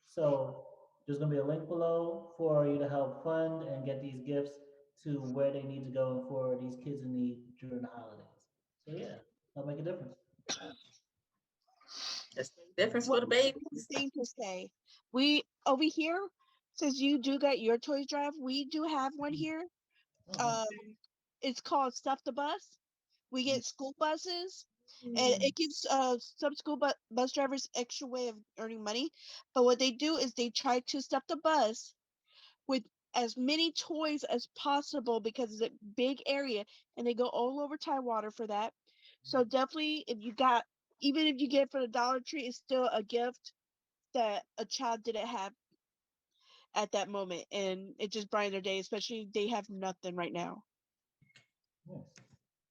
So there's going to be a link below for you to help fund and get these gifts to where they need to go for these kids in need during the holidays. So yeah, that'll make a difference. That's the difference for the One babies. thing to say, we over here, since you do got your toys drive, we do have one here. It's called Stuff the Bus. We get school buses, and it gives some school bus drivers extra way of earning money. But what they do is they try to stuff the bus with as many toys as possible because it's a big area, and they go all over Tidewater for that. So definitely, even if you get it for the Dollar Tree, it's still a gift that a child didn't have at that moment, and it just brightened their day. Especially they have nothing right now. Yes.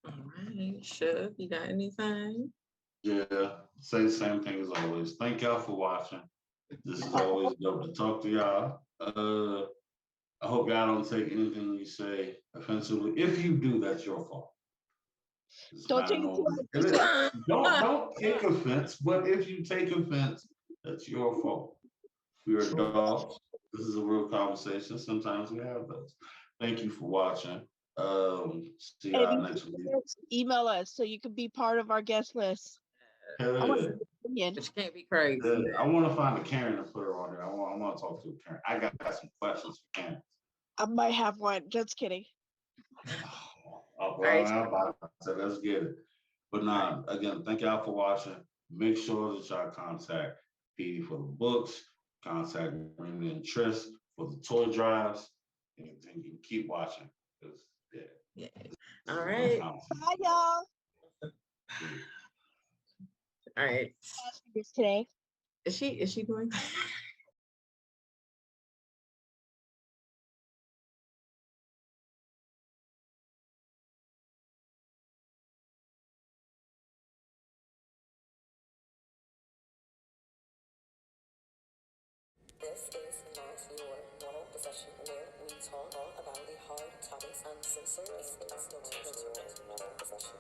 All right, Suge, you got anything? Yeah, say the same thing as always. Thank y'all for watching. This is always dope to talk to y'all. I hope y'all don't take anything we say offensively. If you do, that's your fault. It's Don't not take it normal. too much. Don't take offense, but if you take offense, that's your fault. We are adults. This is a real conversation. Sometimes we have those. Thank you for watching. See And if y'all you next week. email us so you can be part of our guest list. Hell I want yeah. your opinion. But you can't be crazy. I want to find a Karen and put her on there. I want to talk to a Karen. I got some questions for Karen. I might have one. Just kidding. Oh, well, so let's get it. But nah, again, thank y'all for watching. Make sure that y'all contact Pedii for the books, contact BelieveNY and Tryst for the toy drives, and you can keep watching. Yeah. All right. Bye, y'all. All right. This today. Is she doing? This is not your normal discussion where we talk about the hard topics and censor. It's not your normal discussion.